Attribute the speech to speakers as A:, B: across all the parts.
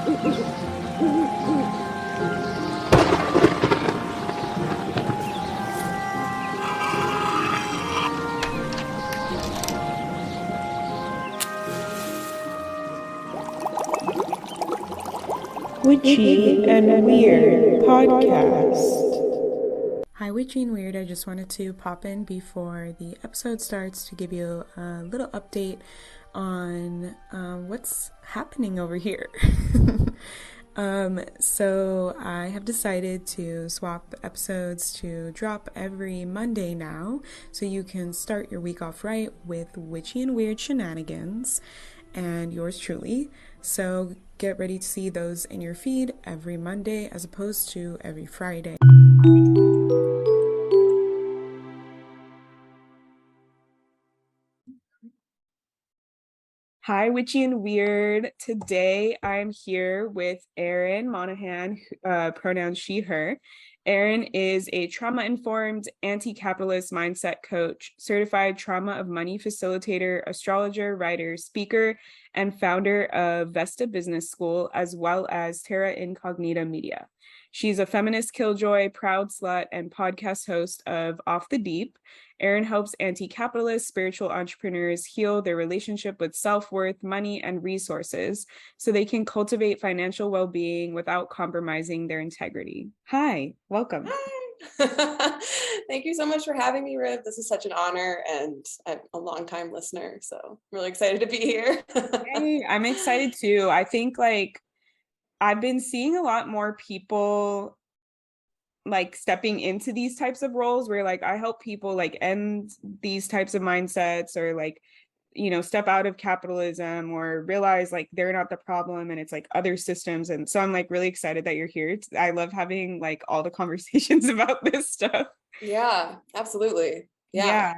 A: Witchy and Weird podcast.
B: Hi, Witchy and Weird. I just wanted to pop in before the episode starts to give you a little update on what's happening over here. So I have decided to swap episodes to drop every Monday now, so you can start your week off right with Witchy and Weird shenanigans and yours truly. So get ready to see those in your feed every Monday as opposed to every Friday. Hi, Witchy and Weird. Today I'm here with Erin Monahan, pronouns she, her. Erin is a trauma-informed, anti-capitalist mindset coach, certified trauma of money facilitator, astrologer, writer, speaker, and founder of Vesta Business School, as well as Terra Incognita Media. She's a feminist killjoy, proud slut, and podcast host of Off the Deep. Erin helps anti-capitalist spiritual entrepreneurs heal their relationship with self-worth, money, and resources so they can cultivate financial well-being without compromising their integrity. Hi, welcome.
C: Hi. Thank you so much for having me, Riv. This is such an honor, and I'm a longtime listener, so I'm really excited to be here.
B: Hey, I'm excited too. I think I've been seeing a lot more people stepping into these types of roles where I help people end these types of mindsets or step out of capitalism or realize they're not the problem and it's other systems. And so I'm really excited that you're here. I love having all the conversations about this stuff.
C: Yeah, absolutely. Yeah.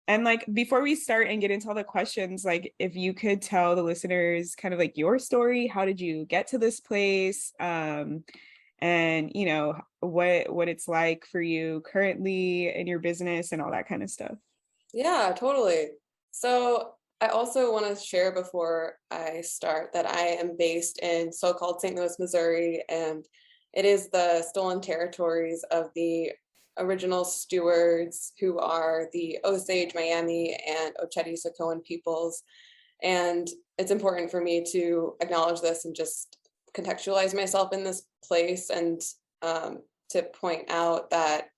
B: And before we start and get into all the questions, if you could tell the listeners kind of your story, how did you get to this place? And what it's like for you currently in your business and all that kind of stuff.
C: Yeah, totally. So I also want to share before I start that I am based in so-called St. Louis, Missouri, and it is the stolen territories of the original stewards, who are the Osage, Miami, and Oceti-Sacoan peoples. And it's important for me to acknowledge this and just contextualize myself in this place, and to point out that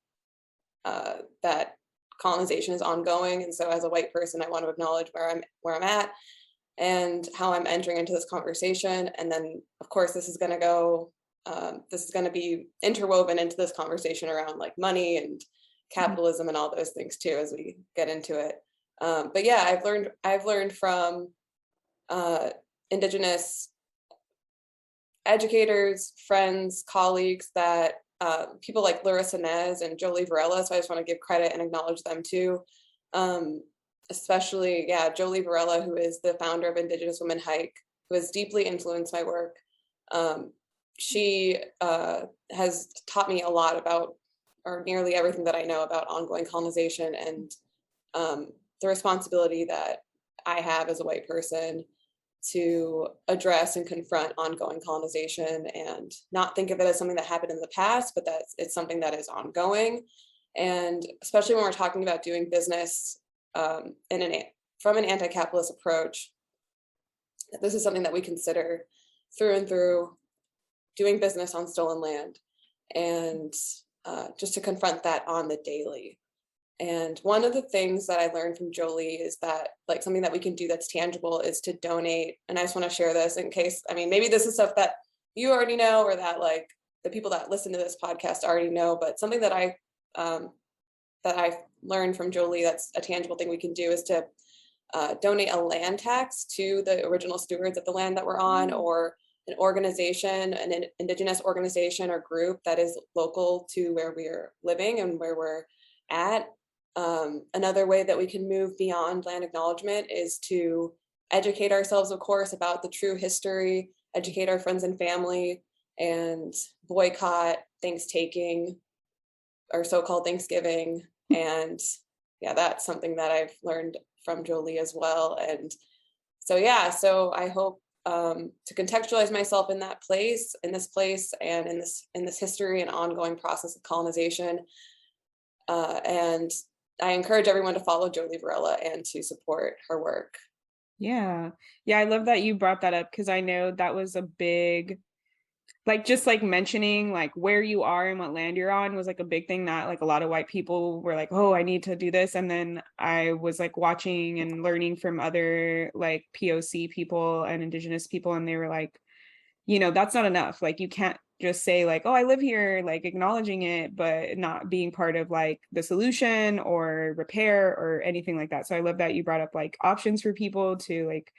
C: that colonization is ongoing. And so as a white person, I want to acknowledge where I'm at and how I'm entering into this conversation. And then of course this is going to be interwoven into this conversation around money and capitalism and all those things too as we get into it. But yeah, I've learned from Indigenous educators, friends, colleagues, that people like Larissa Nez and Jolie Varela. So I just want to give credit and acknowledge them too. Especially, Jolie Varela, who is the founder of Indigenous Women Hike, who has deeply influenced my work. She has taught me a lot about, or nearly everything that I know about, ongoing colonization and the responsibility that I have as a white person to address and confront ongoing colonization and not think of it as something that happened in the past, but that it's something that is ongoing. And especially when we're talking about doing business from an anti-capitalist approach, this is something that we consider through and through, doing business on stolen land, and just to confront that on the daily. And one of the things that I learned from Jolie is that something that we can do that's tangible is to donate. And I just want to share this in case, maybe this is stuff that you already know, or that the people that listen to this podcast already know, but something that I've learned from Jolie that's a tangible thing we can do is to donate a land tax to the original stewards of the land that we're on, or an organization, an Indigenous organization or group that is local to where we're living and where we're at. Another way that we can move beyond land acknowledgement is to educate ourselves, of course, about the true history, educate our friends and family, and boycott Thanksgiving, or so-called Thanksgiving. And yeah, that's something that I've learned from Jolie as well. And so I hope to contextualize myself in that place, in this place, and in this history and ongoing process of colonization. And I encourage everyone to follow Jolie Varela and to support her work.
B: Yeah. I love that you brought that up, because I know that was a big, like, just like mentioning like where you are and what land you're on was like a big thing that like a lot of white people were like, oh, I need to do this. And then I was like watching and learning from other like POC people and indigenous people, and they were like, that's not enough. Like, you can't just say like, oh, I live here, like acknowledging it, but not being part of like the solution or repair or anything like that. So I love that you brought up like options for people to like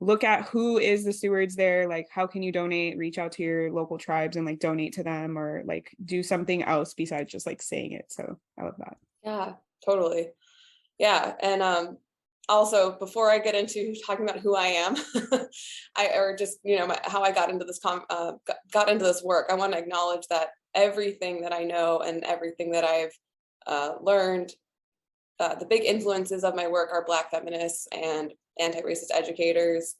B: look at who is the stewards there, like how can you donate, reach out to your local tribes and like donate to them, or like do something else besides just like saying it. So I love that.
C: Yeah, totally. Yeah. And also, before I get into talking about who I am, how I got into this got into this work, I want to acknowledge that everything that I know and everything that I've learned, the big influences of my work are Black feminists and anti-racist educators,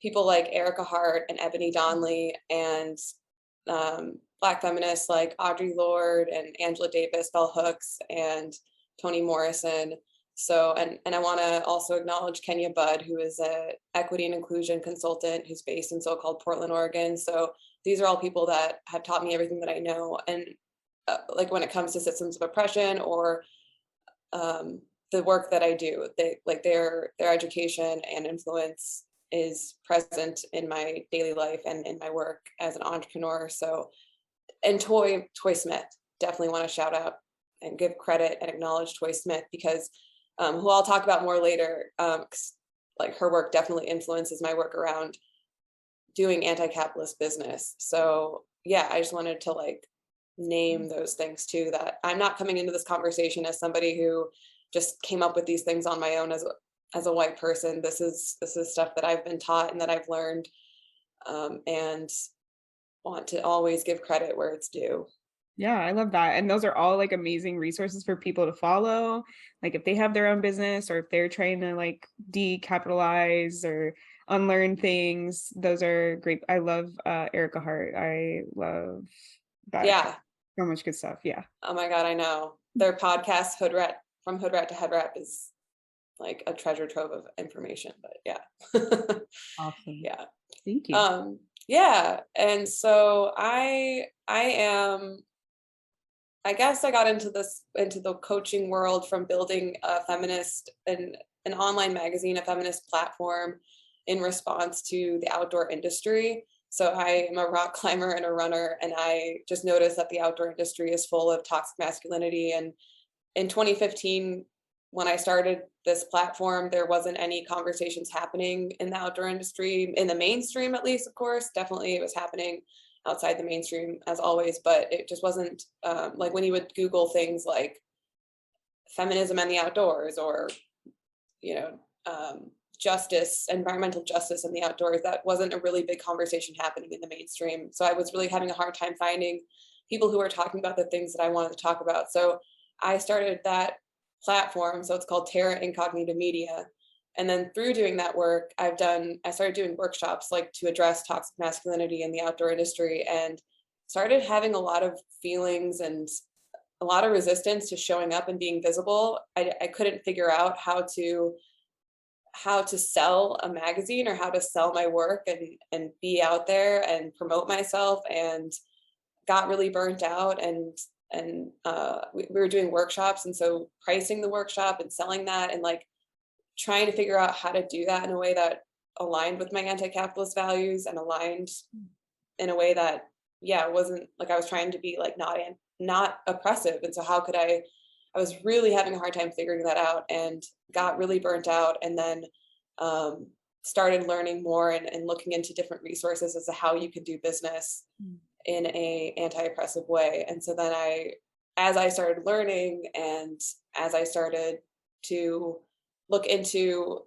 C: people like Erica Hart and Ebony Donnelly, and Black feminists like Audre Lorde and Angela Davis, Bell Hooks, and Toni Morrison. So, and I want to also acknowledge Kenya Budd, who is an equity and inclusion consultant who's based in so-called Portland, Oregon. So these are all people that have taught me everything that I know. And like when it comes to systems of oppression or the work that I do, their education and influence is present in my daily life and in my work as an entrepreneur. So, and Toy Smith, definitely want to shout out and give credit and acknowledge Toy Smith, because who I'll talk about more later, like her work definitely influences my work around doing anti-capitalist business. So yeah, I just wanted to like name those things too, that I'm not coming into this conversation as somebody who just came up with these things on my own as a white person. This is stuff that I've been taught and that I've learned, and want to always give credit where it's due.
B: Yeah, I love that. And those are all like amazing resources for people to follow. Like if they have their own business or if they're trying to like decapitalize or unlearn things, those are great. I love Erica Hart. I love that.
C: Yeah.
B: So much good stuff. Yeah.
C: Oh my God, I know. Their podcast, Hood Rat, From Hood Rat to Head Rat, is like a treasure trove of information. But yeah.
B: Awesome.
C: Yeah.
B: Thank you.
C: Yeah. And so I guess I got into the coaching world from building a feminist and an online magazine, a feminist platform in response to the outdoor industry. So I am a rock climber and a runner, and I just noticed that the outdoor industry is full of toxic masculinity. And in 2015, when I started this platform, there wasn't any conversations happening in the outdoor industry, in the mainstream, at least, of course. Definitely it was happening outside the mainstream as always, but it just wasn't like when you would Google things like feminism and the outdoors, or, justice, environmental justice in the outdoors, that wasn't a really big conversation happening in the mainstream. So I was really having a hard time finding people who were talking about the things that I wanted to talk about. So I started that platform. So it's called Terra Incognita Media. And then through doing that work, I started doing workshops like to address toxic masculinity in the outdoor industry, and started having a lot of feelings and a lot of resistance to showing up and being visible. I couldn't figure out how to sell a magazine or how to sell my work and be out there and promote myself, and got really burnt out. And we were doing workshops, and so pricing the workshop and selling that, and like trying to figure out how to do that in a way that aligned with my anti-capitalist values and aligned in a way that, wasn't like I was trying to be like not oppressive. And so how could I was really having a hard time figuring that out, and got really burnt out. And then started learning more and looking into different resources as to how you could do business in a anti-oppressive way. And so then as I started learning, and as I started to look into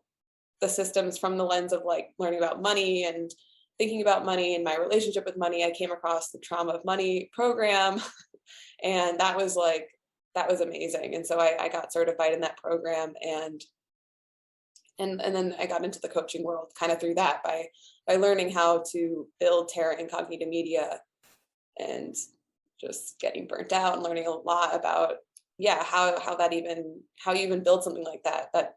C: the systems from the lens of like learning about money and thinking about money and my relationship with money, I came across the Trauma of Money program. And that was amazing. And so I got certified in that program, and And then I got into the coaching world kind of through that by learning how to build Terra Incognita Media, and just getting burnt out and learning a lot about how you even build something like that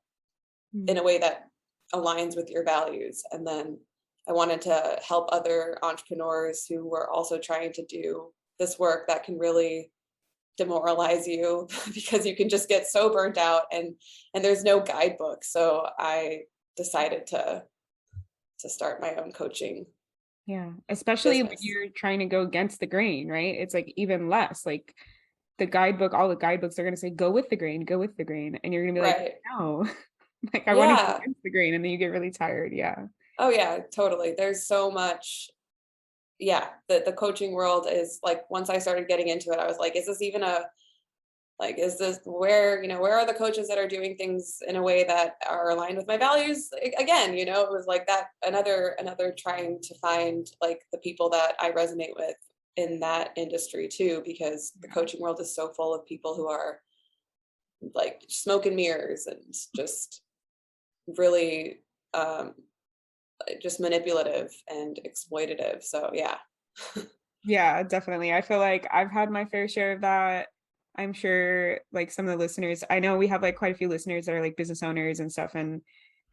C: in a way that aligns with your values. And then I wanted to help other entrepreneurs who were also trying to do this work that can really demoralize you because you can just get so burnt out, and there's no guidebook. So I decided to start my own coaching.
B: Yeah, especially when
C: business.
B: you're trying to go against the grain, right? It's like even less like all the guidebooks are going to say, go with the grain, go with the grain. And you're going to be like,
C: Right.
B: no, like I want to go
C: Yeah.
B: against the grain. And then you get really tired. Yeah.
C: Oh yeah, totally. There's so much. Yeah. The coaching world is like, once I started getting into it, I was like, is this even is this where are the coaches that are doing things in a way that are aligned with my values? Again, it was like that, another trying to find like the people that I resonate with in that industry too, because the coaching world is so full of people who are like smoke and mirrors and just really just manipulative and exploitative. So yeah.
B: Yeah, definitely. I feel like I've had my fair share of that. I'm sure like some of the listeners, I know we have like quite a few listeners that are like business owners and stuff. And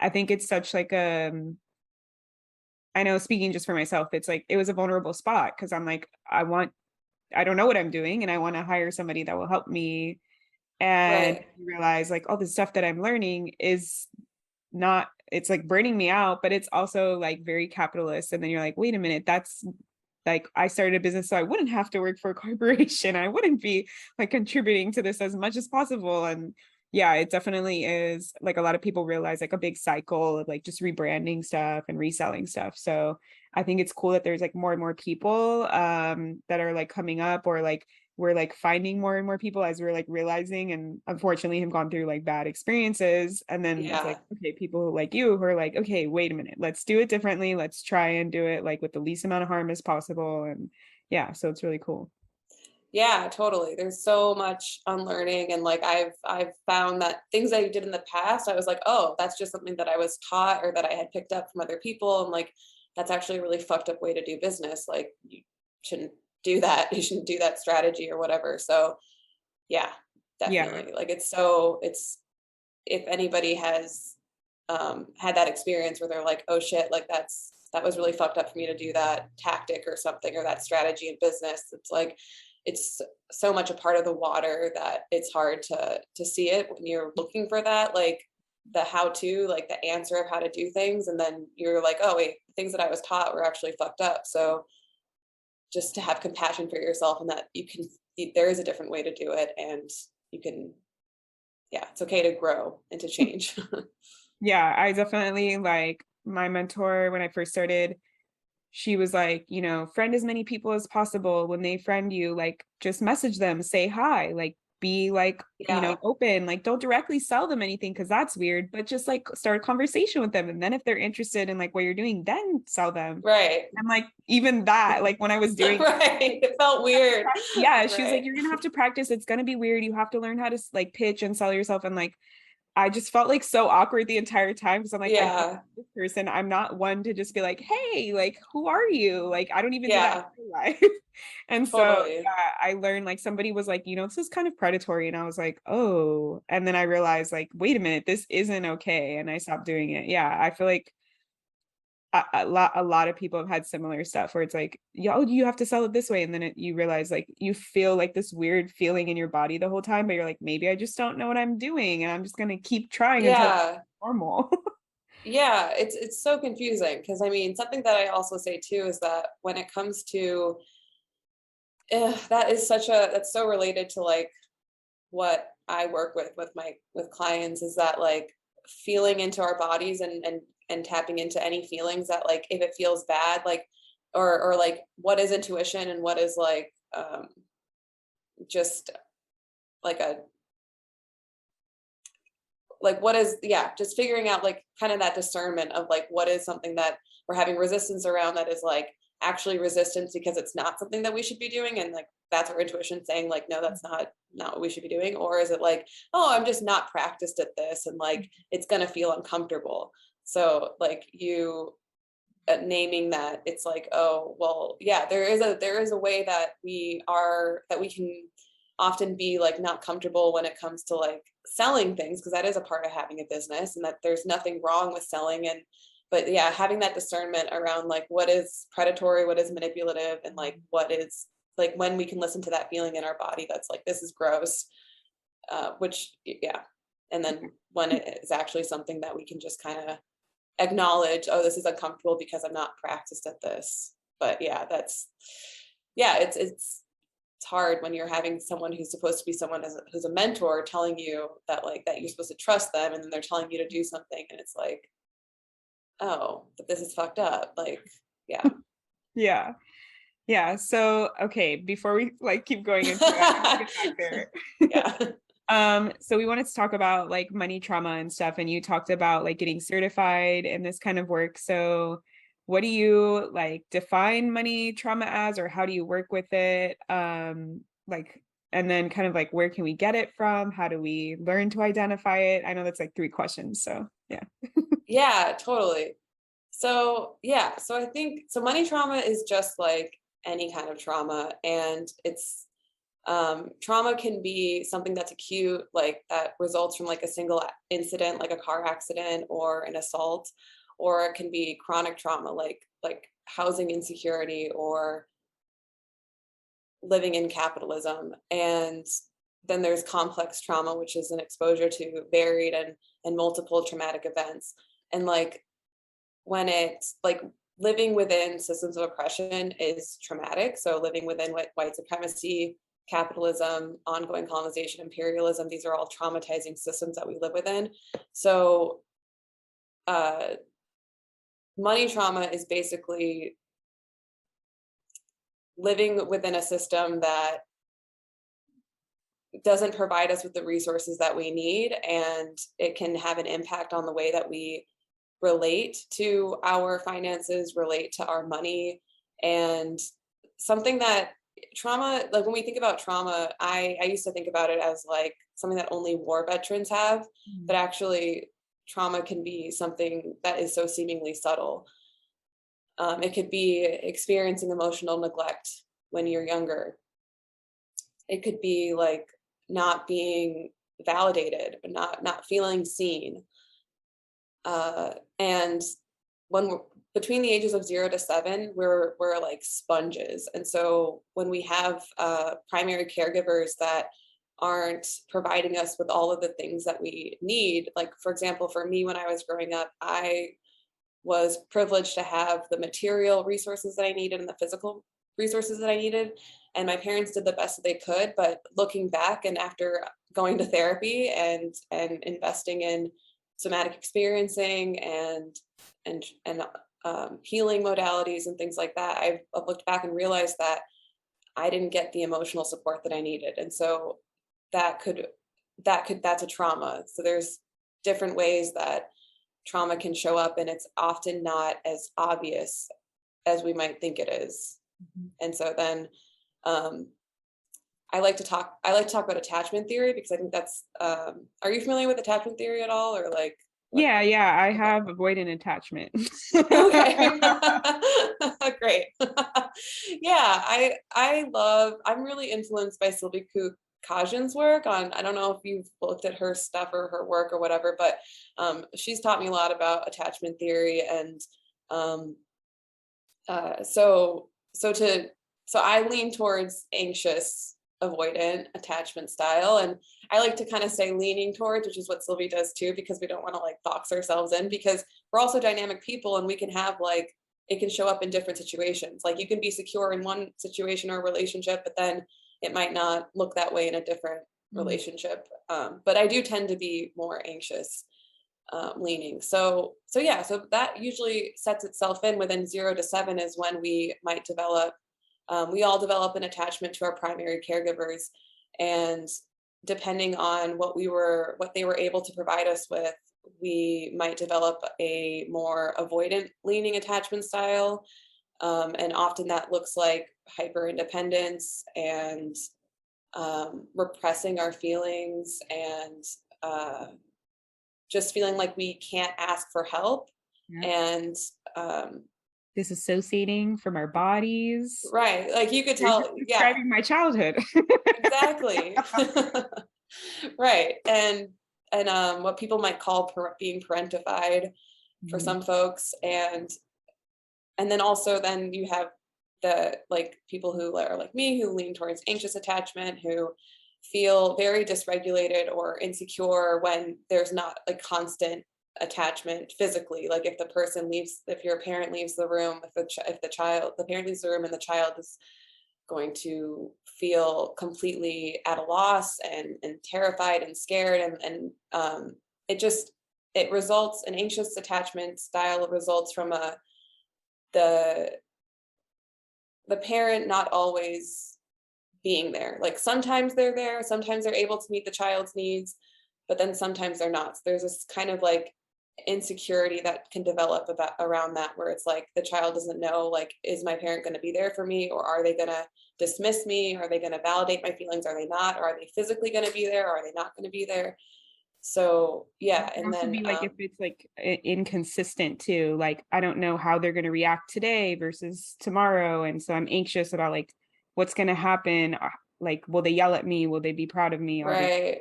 B: I think it's such like I know speaking just for myself, it's like it was a vulnerable spot because I'm like, I don't know what I'm doing and I want to hire somebody that will help me. And
C: Right.
B: you realize like all the stuff that I'm learning is not, it's like burning me out, but it's also like very capitalist. And then you're like, wait a minute, that's like I started a business so I wouldn't have to work for a corporation. I wouldn't be like contributing to this as much as possible. And yeah, it definitely is like a lot of people realize like a big cycle of like just rebranding stuff and reselling stuff. So I think it's cool that there's like more and more people that are like coming up, or like we're like finding more and more people as we're like realizing, and unfortunately have gone through like bad experiences. And then it's
C: Yeah.
B: like, okay, people like you who are like, okay, wait a minute, let's do it differently. Let's try and do it like with the least amount of harm as possible. And yeah, so it's really cool.
C: Yeah, totally. There's so much unlearning, and like I've found that things I did in the past, I was like, oh, that's just something that I was taught or that I had picked up from other people. And like that's actually a really fucked up way to do business. Like you shouldn't do that. You shouldn't do that strategy or whatever. So yeah,
B: Yeah.
C: definitely. Like it's if anybody has had that experience where they're like, oh shit, like that was really fucked up for me to do that tactic or something, or that strategy in business. It's like it's so much a part of the water that it's hard to see it when you're looking for that, like the how to, like the answer of how to do things, and then you're like, oh wait, things that I was taught were actually fucked up. So just to have compassion for yourself, and that there is a different way to do it, and you can, yeah, it's okay to grow and to change.
B: Yeah, I definitely like my mentor when I first started, she was like, friend as many people as possible. When they friend you, like just message them, say hi, like be like,
C: Yeah.
B: open, like don't directly sell them anything because that's weird, but just like start a conversation with them. And then if they're interested in like what you're doing, then sell them.
C: Right.
B: And like even that, like when I was doing
C: Right. It felt weird.
B: yeah, she was like,
C: Right.
B: you're gonna have to practice. It's gonna be weird. You have to learn how to like pitch and sell yourself. And like I just felt like so awkward the entire time because I'm like, I don't know
C: Yeah.
B: this person. I'm not one to just be like, hey, like, who are you? Like, I don't even do that
C: Yeah.
B: in real life. And so
C: Totally.
B: yeah, I learned like somebody was like, this is kind of predatory. And I was like, oh. And then I realized like, wait a minute, this isn't okay. And I stopped doing it. Yeah, I feel like a lot of people have had similar stuff where it's like, yo, you have to sell it this way, and then you realize like you feel like this weird feeling in your body the whole time, but you're like, maybe I just don't know what I'm doing, and I'm just gonna keep trying until it's
C: Yeah.
B: normal.
C: Yeah. It's so confusing because I mean, something that I also say too is that when it comes to that's so related to like what I work with clients, is that like feeling into our bodies and tapping into any feelings that, like, if it feels bad, like, or like what is intuition and what is like just like a like what is, yeah, just figuring out like kind of that discernment of like what is something that we're having resistance around that is like actually resistance because it's not something that we should be doing, and like that's our intuition saying like, no, that's not what we should be doing? Or is it like, oh, I'm just not practiced at this and like it's gonna feel uncomfortable? So like you naming that, it's like, oh well, yeah, there is a way that we can often be like not comfortable when it comes to like selling things, because that is a part of having a business, and that there's nothing wrong with selling. And but yeah, having that discernment around like what is predatory, what is manipulative, and like what is like when we can listen to that feeling in our body that's like, this is gross, which yeah, and then when it is actually something that we can just kind of acknowledge, oh, this is uncomfortable because I'm not practiced at this. But yeah, it's hard when you're having someone who's supposed to be someone who's a mentor telling you that like that you're supposed to trust them, and then they're telling you to do something, and it's like, oh, but this is fucked up. Like, yeah.
B: Yeah. So, okay, before we like keep going into that, get back there.
C: Yeah.
B: So we wanted to talk about like money trauma and stuff, and you talked about like getting certified in this kind of work. So what do you like define money trauma as, or how do you work with it? Like, and then kind of like, where can we get it from? How do we learn to identify it? I know that's like 3 questions. So yeah.
C: Yeah, totally. So yeah, so I think so money trauma is just like any kind of trauma, and it's trauma can be something that's acute, like that results from like a single incident, like a car accident or an assault, or it can be chronic trauma, like housing insecurity or living in capitalism. And then there's complex trauma, which is an exposure to varied and multiple traumatic events. And like when it's like living within systems of oppression is traumatic. So living within white supremacy, capitalism, ongoing colonization, imperialism, these are all traumatizing systems that we live within. So money trauma is basically living within a system that doesn't provide us with the resources that we need, and it can have an impact on the way that we relate to our finances, relate to our money. And something that trauma, like when we think about trauma, I used to think about it as like something that only war veterans have, but actually trauma can be something that is so seemingly subtle. It could be experiencing emotional neglect when you're younger. It could be like not being validated, but not feeling seen. And when we're between the ages of 0 to 7, we're like sponges. And so when we have primary caregivers that aren't providing us with all of the things that we need, like for example, for me, when I was growing up, I was privileged to have the material resources that I needed and the physical resources that I needed. And my parents did the best that they could. But looking back and after going to therapy and investing in somatic experiencing and healing modalities and things like that, I've looked back and realized that I didn't get the emotional support that I needed. And so that's a trauma. So there's different ways that trauma can show up, and it's often not as obvious as we might think it is. Mm-hmm. And so then I like to talk about attachment theory, because I think that's are you familiar with attachment theory at all, or like
B: Yeah, I have avoidant attachment.
C: Okay. Great. Yeah, I'm really influenced by Sylvie Kajin's work on, I don't know if you've looked at her stuff or her work or whatever, but she's taught me a lot about attachment theory. And so I lean towards anxious avoidant attachment style, and I like to kind of say leaning towards, which is what Sylvie does too, because we don't want to like box ourselves in, because we're also dynamic people, and we can have like, it can show up in different situations. Like you can be secure in one situation or relationship, but then it might not look that way in a different relationship. But I do tend to be more anxious leaning. So that usually sets itself in within 0 to 7 is when we might develop. We all develop an attachment to our primary caregivers, and depending on what they were able to provide us with, we might develop a more avoidant leaning attachment style. And often that looks like hyper independence and repressing our feelings and just feeling like we can't ask for help.
B: Yeah.
C: And
B: disassociating from our bodies.
C: Right. Like you could
B: You're
C: tell,
B: just
C: yeah,
B: describing my childhood.
C: exactly. Right. And what people might call being parentified for some folks. And then also then you have the like people who are like me, who lean towards anxious attachment, who feel very dysregulated or insecure when there's not like constant attachment physically. Like if the person leaves, if your parent leaves the room, if the parent leaves the room and the child is going to feel completely at a loss and terrified and scared, and it results, an anxious attachment style results from the parent not always being there. Like sometimes they're there, sometimes they're able to meet the child's needs, but then sometimes they're not. So there's this kind of like insecurity that can develop around that, where it's like the child doesn't know, like, is my parent going to be there for me, or are they going to dismiss me? Are they going to validate my feelings? Are they not? Or are they physically going to be there? Or are they not going to be there? So yeah.
B: It can
C: And
B: also
C: then
B: be like if it's like inconsistent too, like I don't know how they're going to react today versus tomorrow, and so I'm anxious about like what's going to happen. Like, will they yell at me? Will they be proud of me?
C: right.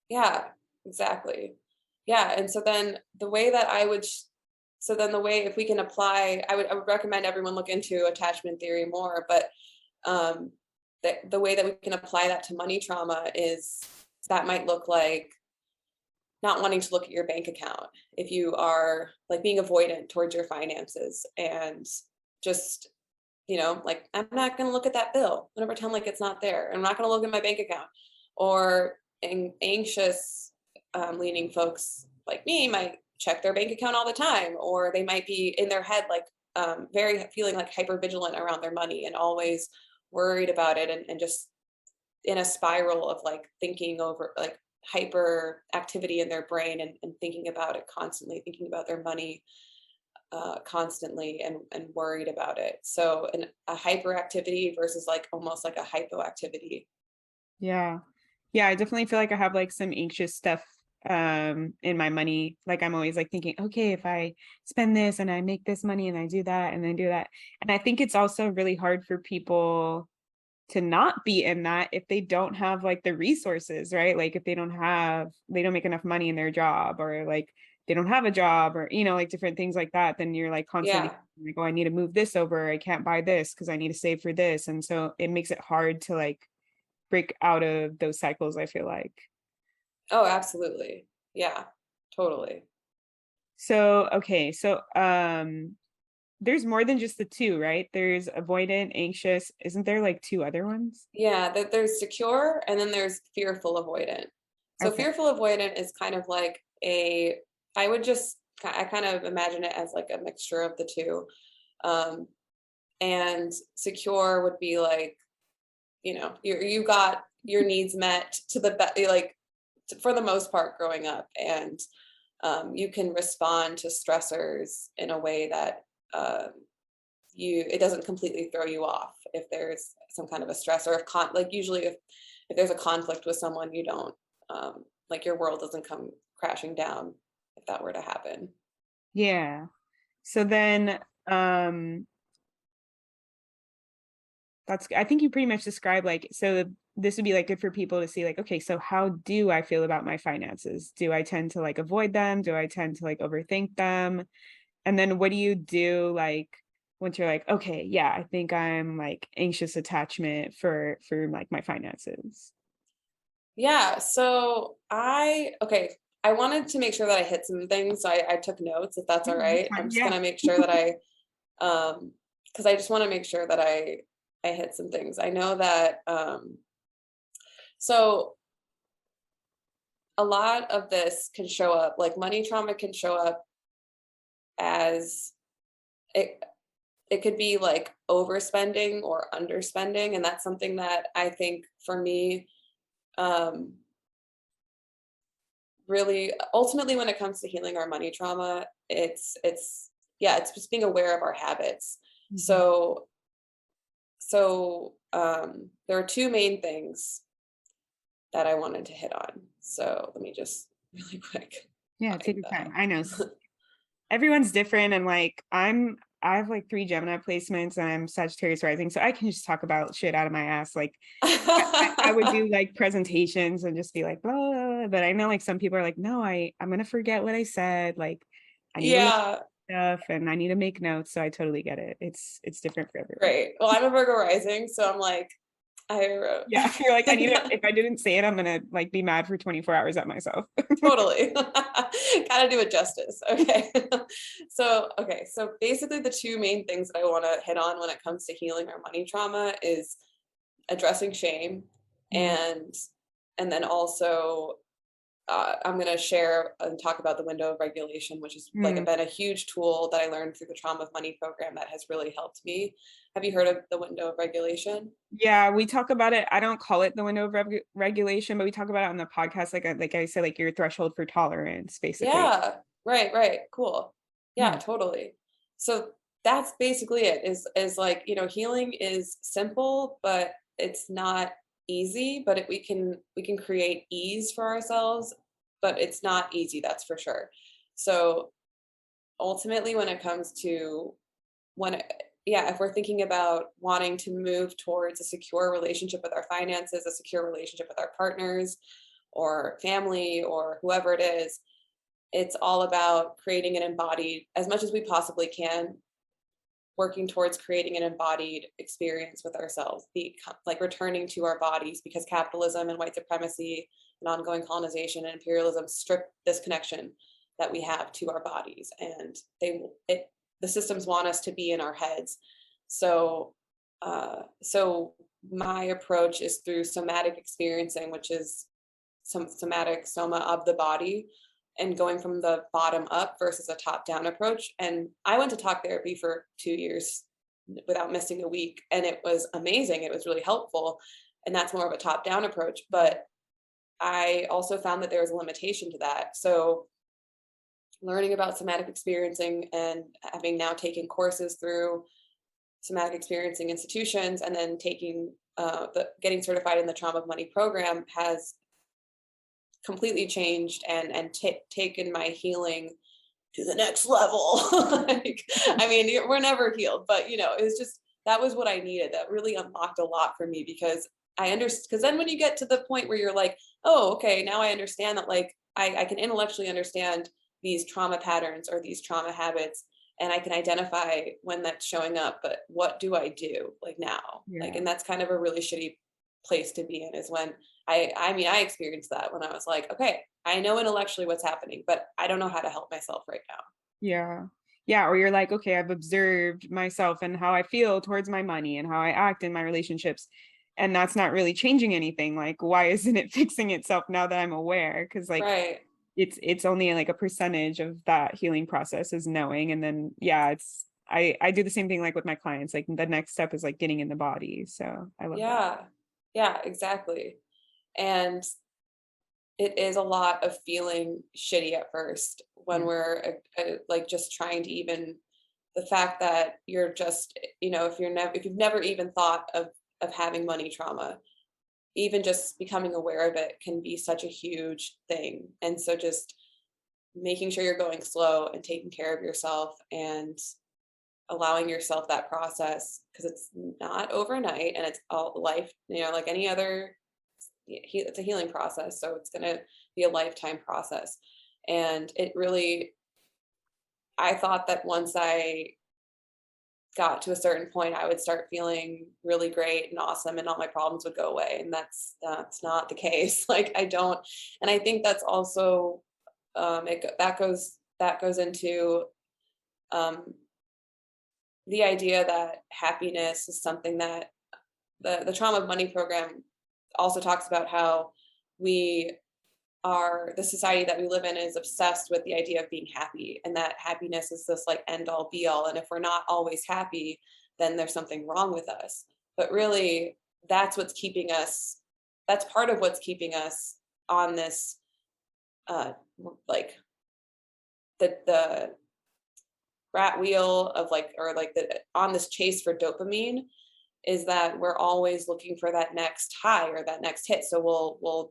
C: Yeah, exactly. Yeah. And so then the way that if we can apply, I would recommend everyone look into attachment theory more, but the way that we can apply that to money trauma is that might look like not wanting to look at your bank account. If you are like being avoidant towards your finances and just, like, I'm not going to look at that bill. I'm going to pretend like it's not there. I'm not going to look at my bank account. Or anxious leaning folks like me might check their bank account all the time, or they might be in their head like very feeling like hyper vigilant around their money and always worried about it, and just in a spiral of like thinking over, like hyper activity in their brain, and thinking about it constantly, thinking about their money constantly, and worried about it. So a hyperactivity versus like almost like a hypoactivity.
B: Yeah. Yeah, I definitely feel like I have like some anxious stuff in my money. Like I'm always like thinking, okay, if I spend this and I make this money and I do that and then do that. And I think it's also really hard for people to not be in that if they don't have like the resources, right? Like if they don't make enough money in their job, or like they don't have a job, or like different things like that, then you're like constantly
C: Yeah.
B: like, oh, I need to move this over, I can't buy this because I need to save for this. And so it makes it hard to like break out of those cycles, I feel like.
C: Oh, absolutely. Yeah, totally.
B: So okay, so there's more than just the two, right? There's avoidant, anxious. Isn't there like two other ones?
C: Yeah, there's secure and then there's fearful avoidant. So
B: Okay.
C: fearful avoidant is kind of like I kind of imagine it as like a mixture of the two. And secure would be like, you got your needs met to the best, like for the most part growing up, and you can respond to stressors in a way that it doesn't completely throw you off if there's some kind of a stress, or like usually if there's a conflict with someone, you don't like your world doesn't come crashing down if that were to happen.
B: Yeah. So then I think you pretty much described like, so this would be like good for people to see like, okay, so how do I feel about my finances? Do I tend to like avoid them? Do I tend to like overthink them? And then what do you do like once you're like, okay, yeah, I think I'm like anxious attachment for like my finances?
C: Yeah, so I wanted to make sure that I hit some things, so I took notes, if that's all right. I'm just
B: Yeah.
C: gonna make sure that because I just want to make sure that I hit some things. I know that so a lot of this can show up, like money trauma can show up as it it could be like overspending or underspending, and that's something that I think for me um really ultimately when it comes to healing our money trauma, it's just being aware of our habits. So there are two main things that I wanted to hit on. So let me just really quick.
B: Yeah, take your time. I know everyone's different, and like I have like 3 Gemini placements and I'm Sagittarius rising, so I can just talk about shit out of my ass. Like I would do like presentations and just be like, blah, blah, blah. But I know like some people are like, no, I'm gonna forget what I said. Like I need to look stuff and I need to make notes. So I totally get it. It's different for everyone.
C: Right. Well, I'm a Virgo rising, so I'm like,
B: yeah, you're like, I need to, if I didn't say it, I'm gonna like be mad for 24 hours at myself.
C: Totally. Gotta do it justice. Okay. So basically the two main things that I want to hit on when it comes to healing our money trauma is addressing shame and then also I'm going to share and talk about the window of regulation, which has like been a huge tool that I learned through the Trauma of Money program that has really helped me. Have you heard of the window of regulation?
B: Yeah, we talk about it. I don't call it the window of regulation, but we talk about it on the podcast. Like I said, like your threshold for tolerance, basically.
C: Yeah, right. Cool. Yeah, totally. So that's basically it is like, you know, healing is simple, but it's not easy, but we can create ease for ourselves, but it's not easy, that's for sure. So ultimately when it comes to if we're thinking about wanting to move towards a secure relationship with our finances, a secure relationship with our partners or family or whoever it is, it's all about creating an embodied, as much as we possibly can, working towards creating an embodied experience with ourselves, like returning to our bodies, because capitalism and white supremacy and ongoing colonization and imperialism strip this connection that we have to our bodies, and the systems want us to be in our heads. So my approach is through somatic experiencing, which is soma of the body, and going from the bottom up versus a top down approach. And I went to talk therapy for 2 years without missing a week, and it was amazing. It was really helpful. And that's more of a top down approach. But I also found that there was a limitation to that. So learning about somatic experiencing and having now taken courses through somatic experiencing institutions and then taking getting certified in the Trauma of Money program has completely changed and taken my healing to the next level. Like, I mean, we're never healed, but you know, it was just, that was what I needed. That really unlocked a lot for me, because I understand, because then when you get to the point where you're like, oh, okay, now I understand that, like, I can intellectually understand these trauma patterns or these trauma habits, and I can identify when that's showing up, but what do I do like now? Like, and that's kind of a really shitty place to be in, is when I mean, I experienced that when I was like, okay, I know intellectually what's happening, but I don't know how to help myself right now.
B: Yeah. Or you're like, okay, I've observed myself and how I feel towards my money and how I act in my relationships, and that's not really changing anything. Like, why isn't it fixing itself now that I'm aware? Because like, it's only like a percentage of that healing process is knowing. And then I do the same thing like with my clients. Like the next step is like getting in the body. So I love that.
C: Yeah, exactly. And it is a lot of feeling shitty at first when we're like just trying to, even the fact that you're just, you know, if you've never even thought of having money trauma, even just becoming aware of it can be such a huge thing. And so just making sure you're going slow and taking care of yourself and allowing yourself that process, because it's not overnight and it's all life, you know, like any other, it's a healing process. So it's going to be a lifetime process. And it really, I thought that once I got to a certain point, I would start feeling really great and awesome and all my problems would go away. And that's not the case. Like, I don't, and I think that's also, that goes into the idea that happiness is something that the Trauma of Money program also talks about, how the society that we live in is obsessed with the idea of being happy, and that happiness is this like end all be all. And if we're not always happy, then there's something wrong with us. But really, that's part of what's keeping us on this, like the rat wheel of like, or like on this chase for dopamine, is that we're always looking for that next high or that next hit. So we'll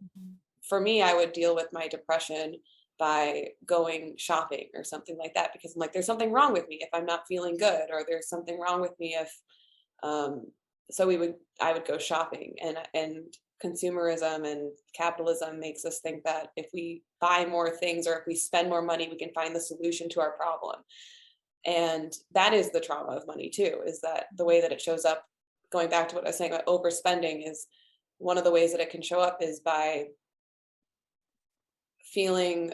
C: for me, I would deal with my depression by going shopping or something like that, because I'm like, there's something wrong with me if I'm not feeling good, or there's something wrong with me if so I would go shopping, and consumerism and capitalism makes us think that if we buy more things or if we spend more money, we can find the solution to our problem. And that is the trauma of money too, is that the way that it shows up, going back to what I was saying about overspending, is one of the ways that it can show up is by feeling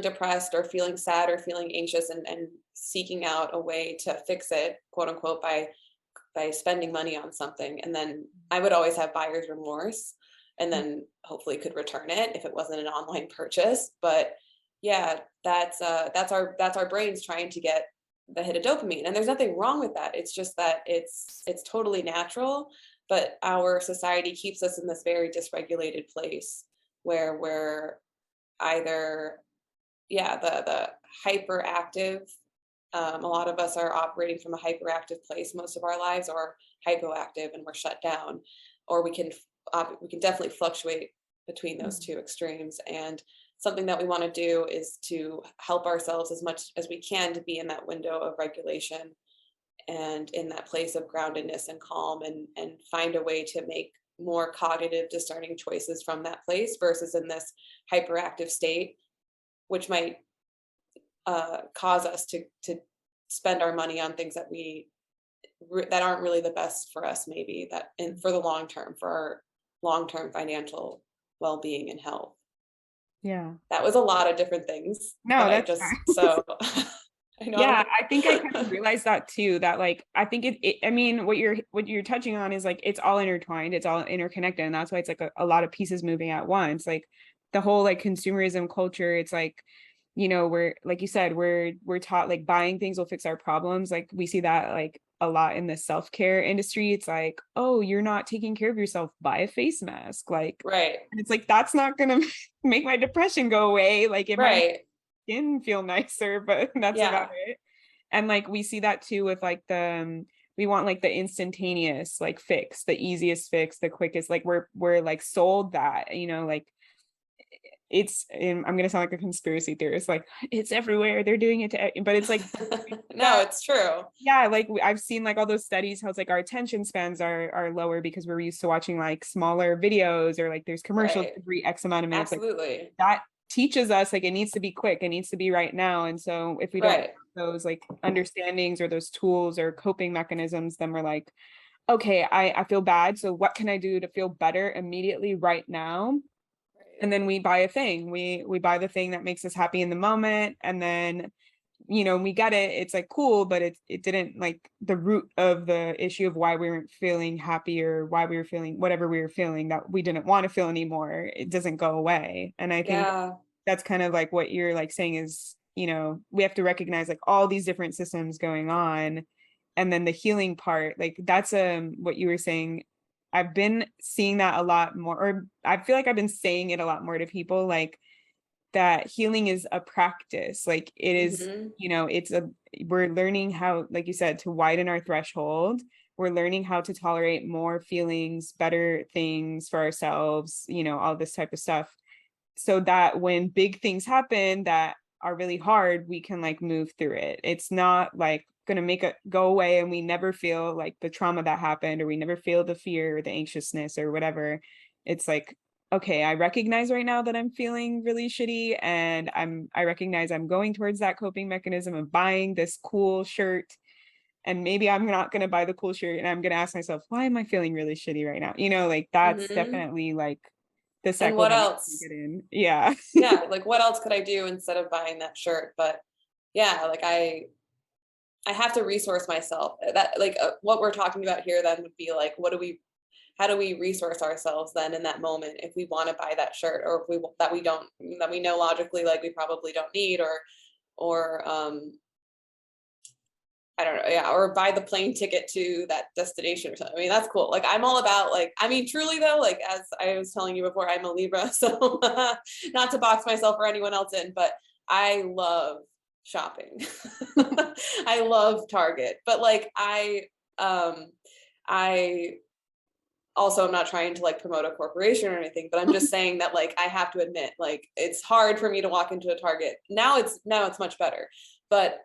C: depressed or feeling sad or feeling anxious, and seeking out a way to fix it, quote unquote, by spending money on something. And then I would always have buyer's remorse, and then hopefully could return it if it wasn't an online purchase. But yeah, that's our brains trying to get the hit of dopamine. And there's nothing wrong with that. It's just that it's totally natural, but our society keeps us in this very dysregulated place where we're either, the hyperactive. A lot of us are operating from a hyperactive place most of our lives, or hypoactive and we're shut down, or we can definitely fluctuate between those two extremes. And something that we want to do is to help ourselves as much as we can to be in that window of regulation and in that place of groundedness and calm, and find a way to make more cognitive discerning choices from that place versus in this hyperactive state, which might cause us to spend our money on things that aren't really the best for us, maybe, that for the long term, for our long-term financial well-being and health.
B: Yeah,
C: that was a lot of different things.
B: No, that's fine.
C: So I know.
B: Yeah, I think I kind of realized that too, that like I think I mean what you're touching on is like it's all intertwined, it's all interconnected, and that's why it's like a lot of pieces moving at once. Like the whole like consumerism culture, it's like, we're, like you said, we're taught like buying things will fix our problems. Like we see that like a lot in the self-care industry. It's like, oh, you're not taking care of yourself, buy a face mask. Like,
C: right.
B: And it's like, that's not gonna make my depression go away. Like it might skin feel nicer, but that's about it. And like we see that too with like we want like the instantaneous like fix, the easiest fix, the quickest. Like we're like sold that, like I'm gonna sound like a conspiracy theorist, like it's everywhere, they're doing it but it's like
C: no, it's true.
B: Yeah, like I've seen like all those studies how it's like our attention spans are lower because we're used to watching like smaller videos, or like there's commercials every X amount of minutes.
C: Absolutely.
B: Like, that teaches us like it needs to be quick, it needs to be right now. And so if we don't have those like understandings or those tools or coping mechanisms, then we're like, okay, I feel bad, so what can I do to feel better immediately right now? And then we buy a thing, we buy the thing that makes us happy in the moment, and then we get it, it's like cool, but it didn't, like, the root of the issue of why we weren't feeling happy, or why we were feeling whatever we were feeling that we didn't want to feel anymore, it doesn't go away. And I think that's kind of like what you're like saying is, we have to recognize like all these different systems going on, and then the healing part, like that's what you were saying. I've been seeing that a lot more, or I feel like I've been saying it a lot more to people, like that healing is a practice. Like it is, we're learning how, like you said, to widen our threshold. We're learning how to tolerate more feelings, better things for ourselves, all this type of stuff. So that when big things happen that are really hard, we can like move through it. It's not like going to make it go away and we never feel like the trauma that happened, or we never feel the fear or the anxiousness or whatever. It's like, okay, I recognize right now that I'm feeling really shitty, and I recognize I'm going towards that coping mechanism of buying this cool shirt, and maybe I'm not going to buy the cool shirt, and I'm going to ask myself, why am I feeling really shitty right now? Like that's definitely like the cycle.
C: And what else?
B: Get in. Yeah.
C: Yeah, like what else could I do instead of buying that shirt? But yeah, like I have to resource myself. That like what we're talking about here then would be like, how do we resource ourselves then in that moment if we want to buy that shirt, or if that we know logically like we probably don't need, or I don't know, or buy the plane ticket to that destination or something. I mean, that's cool. Like I'm all about like, I mean, truly though, like as I was telling you before, I'm a Libra, so not to box myself or anyone else in, but I love shopping. I love Target, but like I also, I'm not trying to like promote a corporation or anything, but I'm just saying that like I have to admit, like it's hard for me to walk into a Target. Now it's much better. But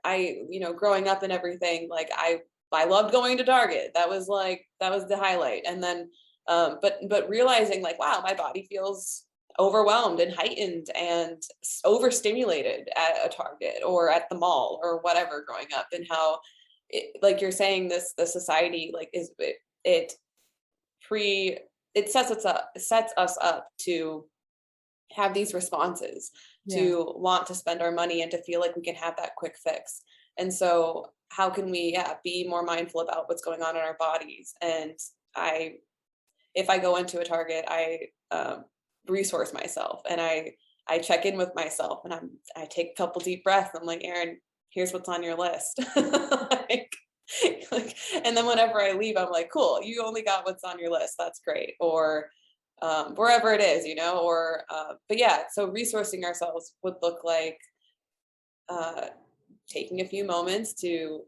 C: growing up and everything, like I loved going to Target. That was the highlight. And then but realizing like, wow, my body feels overwhelmed and heightened and overstimulated at a Target or at the mall or whatever growing up, and how like you're saying, the society like it sets us up to have these responses, to want to spend our money and to feel like we can have that quick fix. And so how can we be more mindful about what's going on in our bodies? And if I go into a Target, I resource myself, and I check in with myself, and I take a couple deep breaths. I'm like, Erin, here's what's on your list. like, and then whenever I leave, I'm like, cool, you only got what's on your list. That's great. Or wherever it is, but yeah, so resourcing ourselves would look like taking a few moments to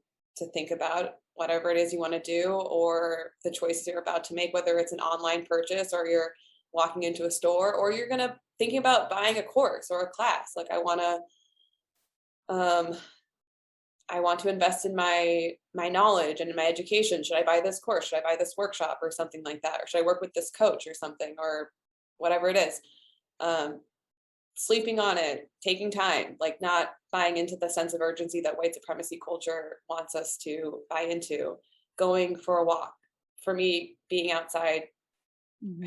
C: think about whatever it is you want to do, or the choices you're about to make, whether it's an online purchase or you're walking into a store, or you're thinking about buying a course or a class. Like I want to invest in my knowledge and in my education. Should I buy this course? Should I buy this workshop or something like that? Or should I work with this coach or something, or whatever it is? Sleeping on it, taking time, like not buying into the sense of urgency that white supremacy culture wants us to buy into. Going for a walk. For me, being outside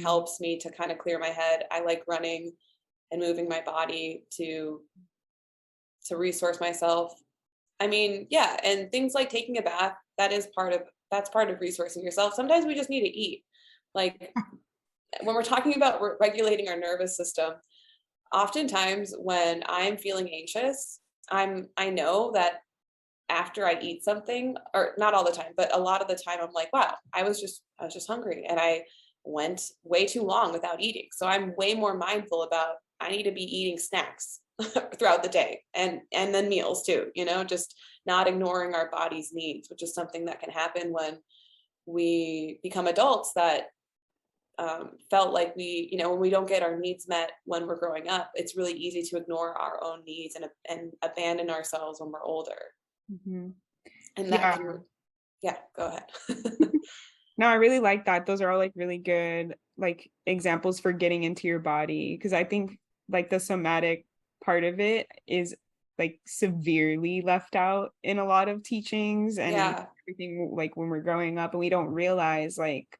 C: helps me to kind of clear my head. I like running and moving my body to resource myself. I mean, yeah, and things like taking a bath, that's part of resourcing yourself. Sometimes we just need to eat. Like when we're talking about regulating our nervous system, oftentimes when I'm feeling anxious, I know that after I eat something, or not all the time, but a lot of the time, I'm like, wow, I was just hungry, and I went way too long without eating. So I'm way more mindful about, I need to be eating snacks throughout the day, and then meals too, just not ignoring our body's needs, which is something that can happen when we become adults that felt like when we don't get our needs met when we're growing up, it's really easy to ignore our own needs and abandon ourselves when we're older. And that can, go ahead.
B: No, I really like that. Those are all like really good like examples for getting into your body, because I think like the somatic part of it is like severely left out in a lot of teachings and everything, like when we're growing up, and we don't realize like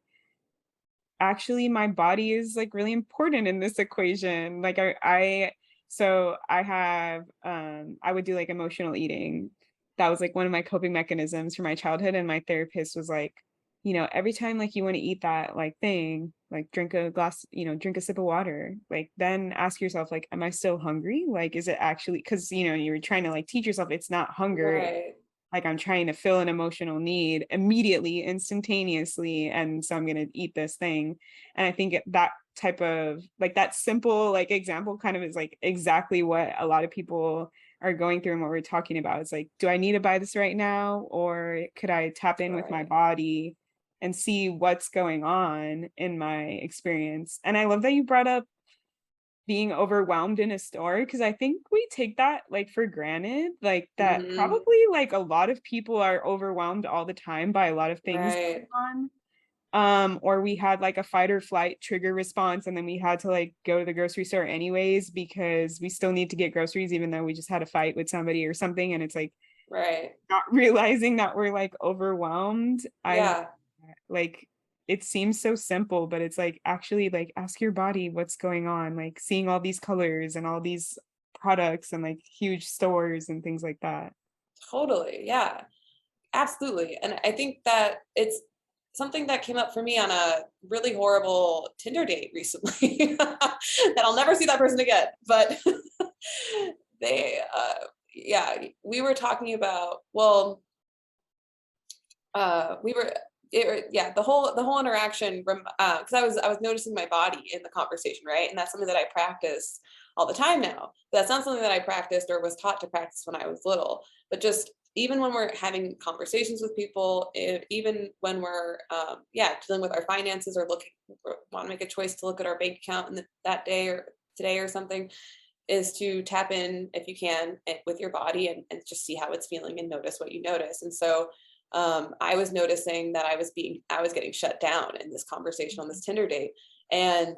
B: actually my body is like really important in this equation. Like I have I would do like emotional eating. That was like one of my coping mechanisms for my childhood, and my therapist was like, every time like you want to eat that like thing, like drink a sip of water, like then ask yourself, like, am I still hungry? Like, is it actually, because you're trying to like teach yourself it's not hunger,
C: right.
B: like I'm trying to fill an emotional need immediately, instantaneously, and so I'm going to eat this thing. And I think that type of like that simple like example kind of is like exactly what a lot of people are going through and what we're talking about. It's like, do I need to buy this right now, or could I tap in with my body and see what's going on in my experience? And I love that you brought up being overwhelmed in a store, because I think we take that like for granted, like that probably like a lot of people are overwhelmed all the time by a lot of things going on. Or we had like a fight or flight trigger response, and then we had to like go to the grocery store anyways because we still need to get groceries even though we just had a fight with somebody or something. And it's like not realizing that we're like overwhelmed. Like it seems so simple, but it's like actually like ask your body what's going on, like seeing all these colors and all these products and like huge stores and things like that.
C: Totally. Yeah, absolutely. And I think that it's something that came up for me on a really horrible Tinder date recently that I'll never see that person again. But they, we were talking about, the whole interaction, because I was noticing my body in the conversation, right? And that's something that I practice all the time now. But that's not something that I practiced or was taught to practice when I was little. But just even when we're having conversations with people, even when we're dealing with our finances or want to make a choice to look at our bank account in that day or today or something, is to tap in, if you can, with your body and just see how it's feeling and notice what you notice. And so I was noticing that I was getting shut down in this conversation on this Tinder date, and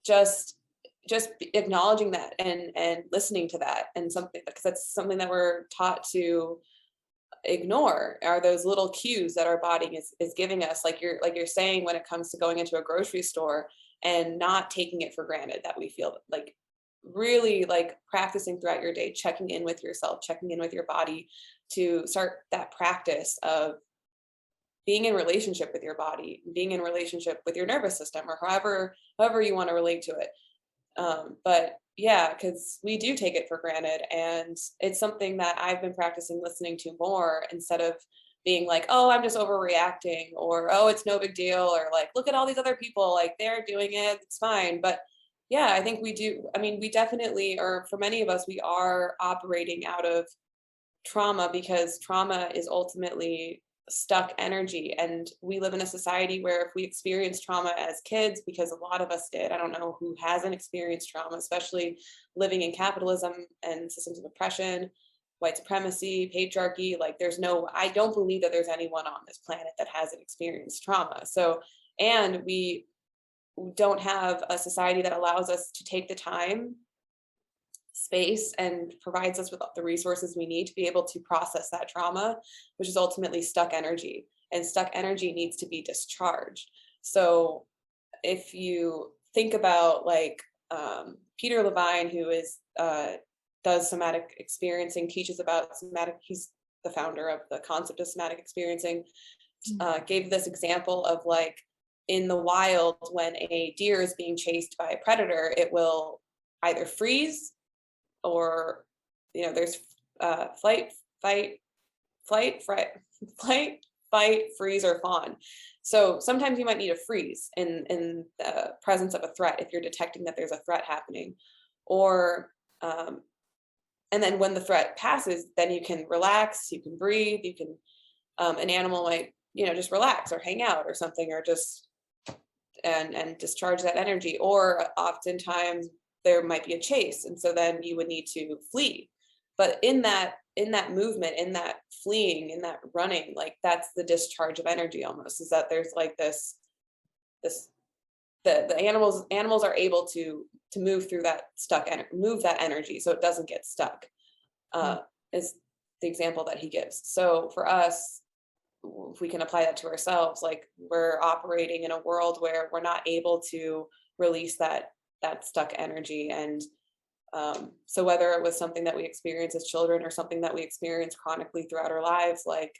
C: just acknowledging that and listening to that, and something, because that's something that we're taught to ignore, are those little cues that our body is giving us, like you're saying, when it comes to going into a grocery store and not taking it for granted, that we feel like really like practicing throughout your day, checking in with yourself, checking in with your body, to start that practice of being in relationship with your body, being in relationship with your nervous system, or however you want to relate to it. But yeah, because we do take it for granted, and it's something that I've been practicing listening to more, instead of being like, oh, I'm just overreacting, or oh, it's no big deal, or like, look at all these other people, like they're doing it, it's fine. But yeah, I think we do. I mean, we definitely, or for many of us, we are operating out of trauma, because trauma is ultimately stuck energy. And we live in a society where if we experience trauma as kids, because a lot of us did, I don't know who hasn't experienced trauma, especially living in capitalism and systems of oppression, white supremacy, patriarchy. Like I don't believe that there's anyone on this planet that hasn't experienced trauma. So, and we don't have a society that allows us to take the time, space, and provides us with the resources we need to be able to process that trauma, which is ultimately stuck energy, and stuck energy needs to be discharged. So if you think about like Peter Levine, who does somatic experiencing, teaches about somatic, he's the founder of the concept of somatic experiencing, gave this example of like, in the wild, when a deer is being chased by a predator, it will either freeze, or there's flight, freeze, or fawn. So sometimes you might need a freeze in the presence of a threat, if you're detecting that there's a threat happening, or and then when the threat passes, then you can relax, you can breathe, you can an animal might just relax or hang out or something, or just and discharge that energy. Or oftentimes there might be a chase, and so then you would need to flee. But in that movement, in that fleeing, in that running, like that's the discharge of energy almost, is that there's like this the animals are able to move through that move that energy so it doesn't get stuck, is the example that he gives. So for us, if we can apply that to ourselves, like we're operating in a world where we're not able to release that stuck energy. And so whether it was something that we experience as children, or something that we experience chronically throughout our lives, like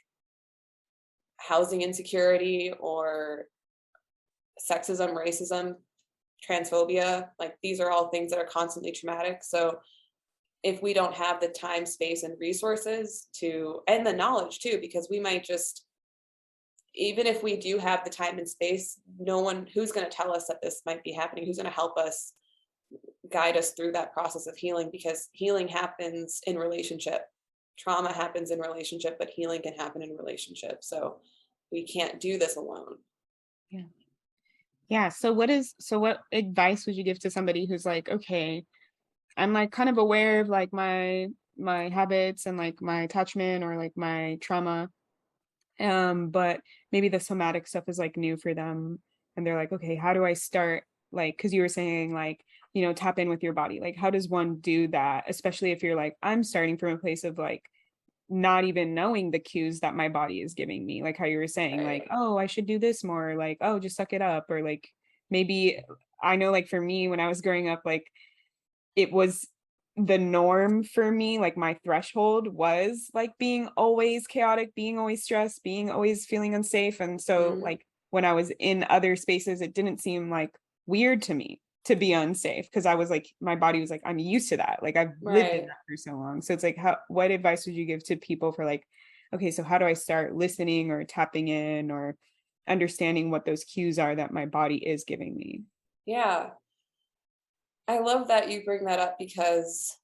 C: housing insecurity, or sexism, racism, transphobia, like these are all things that are constantly traumatic. So if we don't have the time, space, and resources and the knowledge too, because we might just, even if we do have the time and space, no one who's going to tell us that this might be happening, who's going to help us, guide us through that process of healing, because healing happens in relationship. Trauma happens in relationship, but healing can happen in relationship. So we can't do this alone.
B: Yeah. Yeah. So what advice would you give to somebody who's like, okay, I'm like kind of aware of like my habits and like my attachment or like my trauma, but maybe the somatic stuff is like new for them, and they're like, okay, how do I start? Like, because you were saying like, tap in with your body, like how does one do that, especially if you're like, I'm starting from a place of like not even knowing the cues that my body is giving me, like how you were saying,
C: Right.
B: like, oh, I should do this more, like, oh, just suck it up, or like maybe, I know like for me when I was growing up, like it was the norm for me, like my threshold was like being always chaotic, being always stressed, being always feeling unsafe. And so like when I was in other spaces, it didn't seem like weird to me to be unsafe, because I was like, my body was like, I'm used to that, like I've lived in that for so long. So it's like, what advice would you give to people for like, okay, so how do I start listening or tapping in or understanding what those cues are that my body is giving me?
C: Yeah, I love that you bring that up, because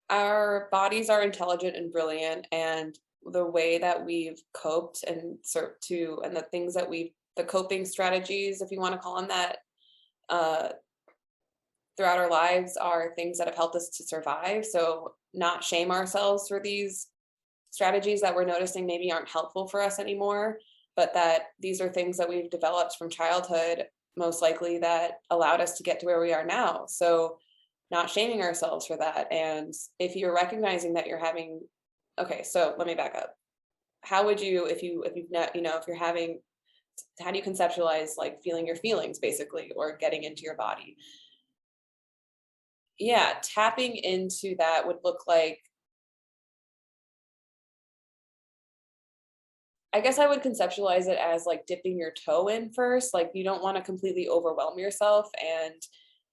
C: our bodies are intelligent and brilliant, and the way that we've coped and and the things that the coping strategies, if you want to call them that, uh, throughout our lives are things that have helped us to survive. So not shame ourselves for these strategies that we're noticing maybe aren't helpful for us anymore, but that these are things that we've developed from childhood, most likely, that allowed us to get to where we are now. So not shaming ourselves for that. And if you're recognizing that you're having, okay, so let me back up. How would you, if you've not, if you're having, how do you conceptualize like feeling your feelings basically, or getting into your body? Yeah, tapping into that would look like, I guess I would conceptualize it as like dipping your toe in first. Like, you don't want to completely overwhelm yourself. And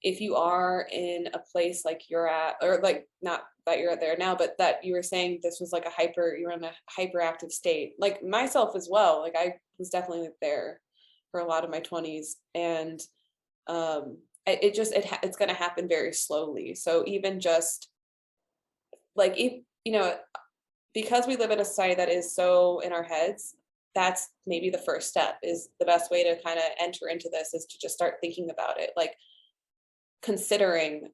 C: if you are in a place like you're at, or like not that you're there now, but that you were saying this was like you're in a hyperactive state, like myself as well. Like I was definitely there for a lot of my 20s. And it's going to happen very slowly. So even just like, because we live in a society that is so in our heads, that's maybe the first step. Is the best way to kind of enter into this is to just start thinking about it, like considering,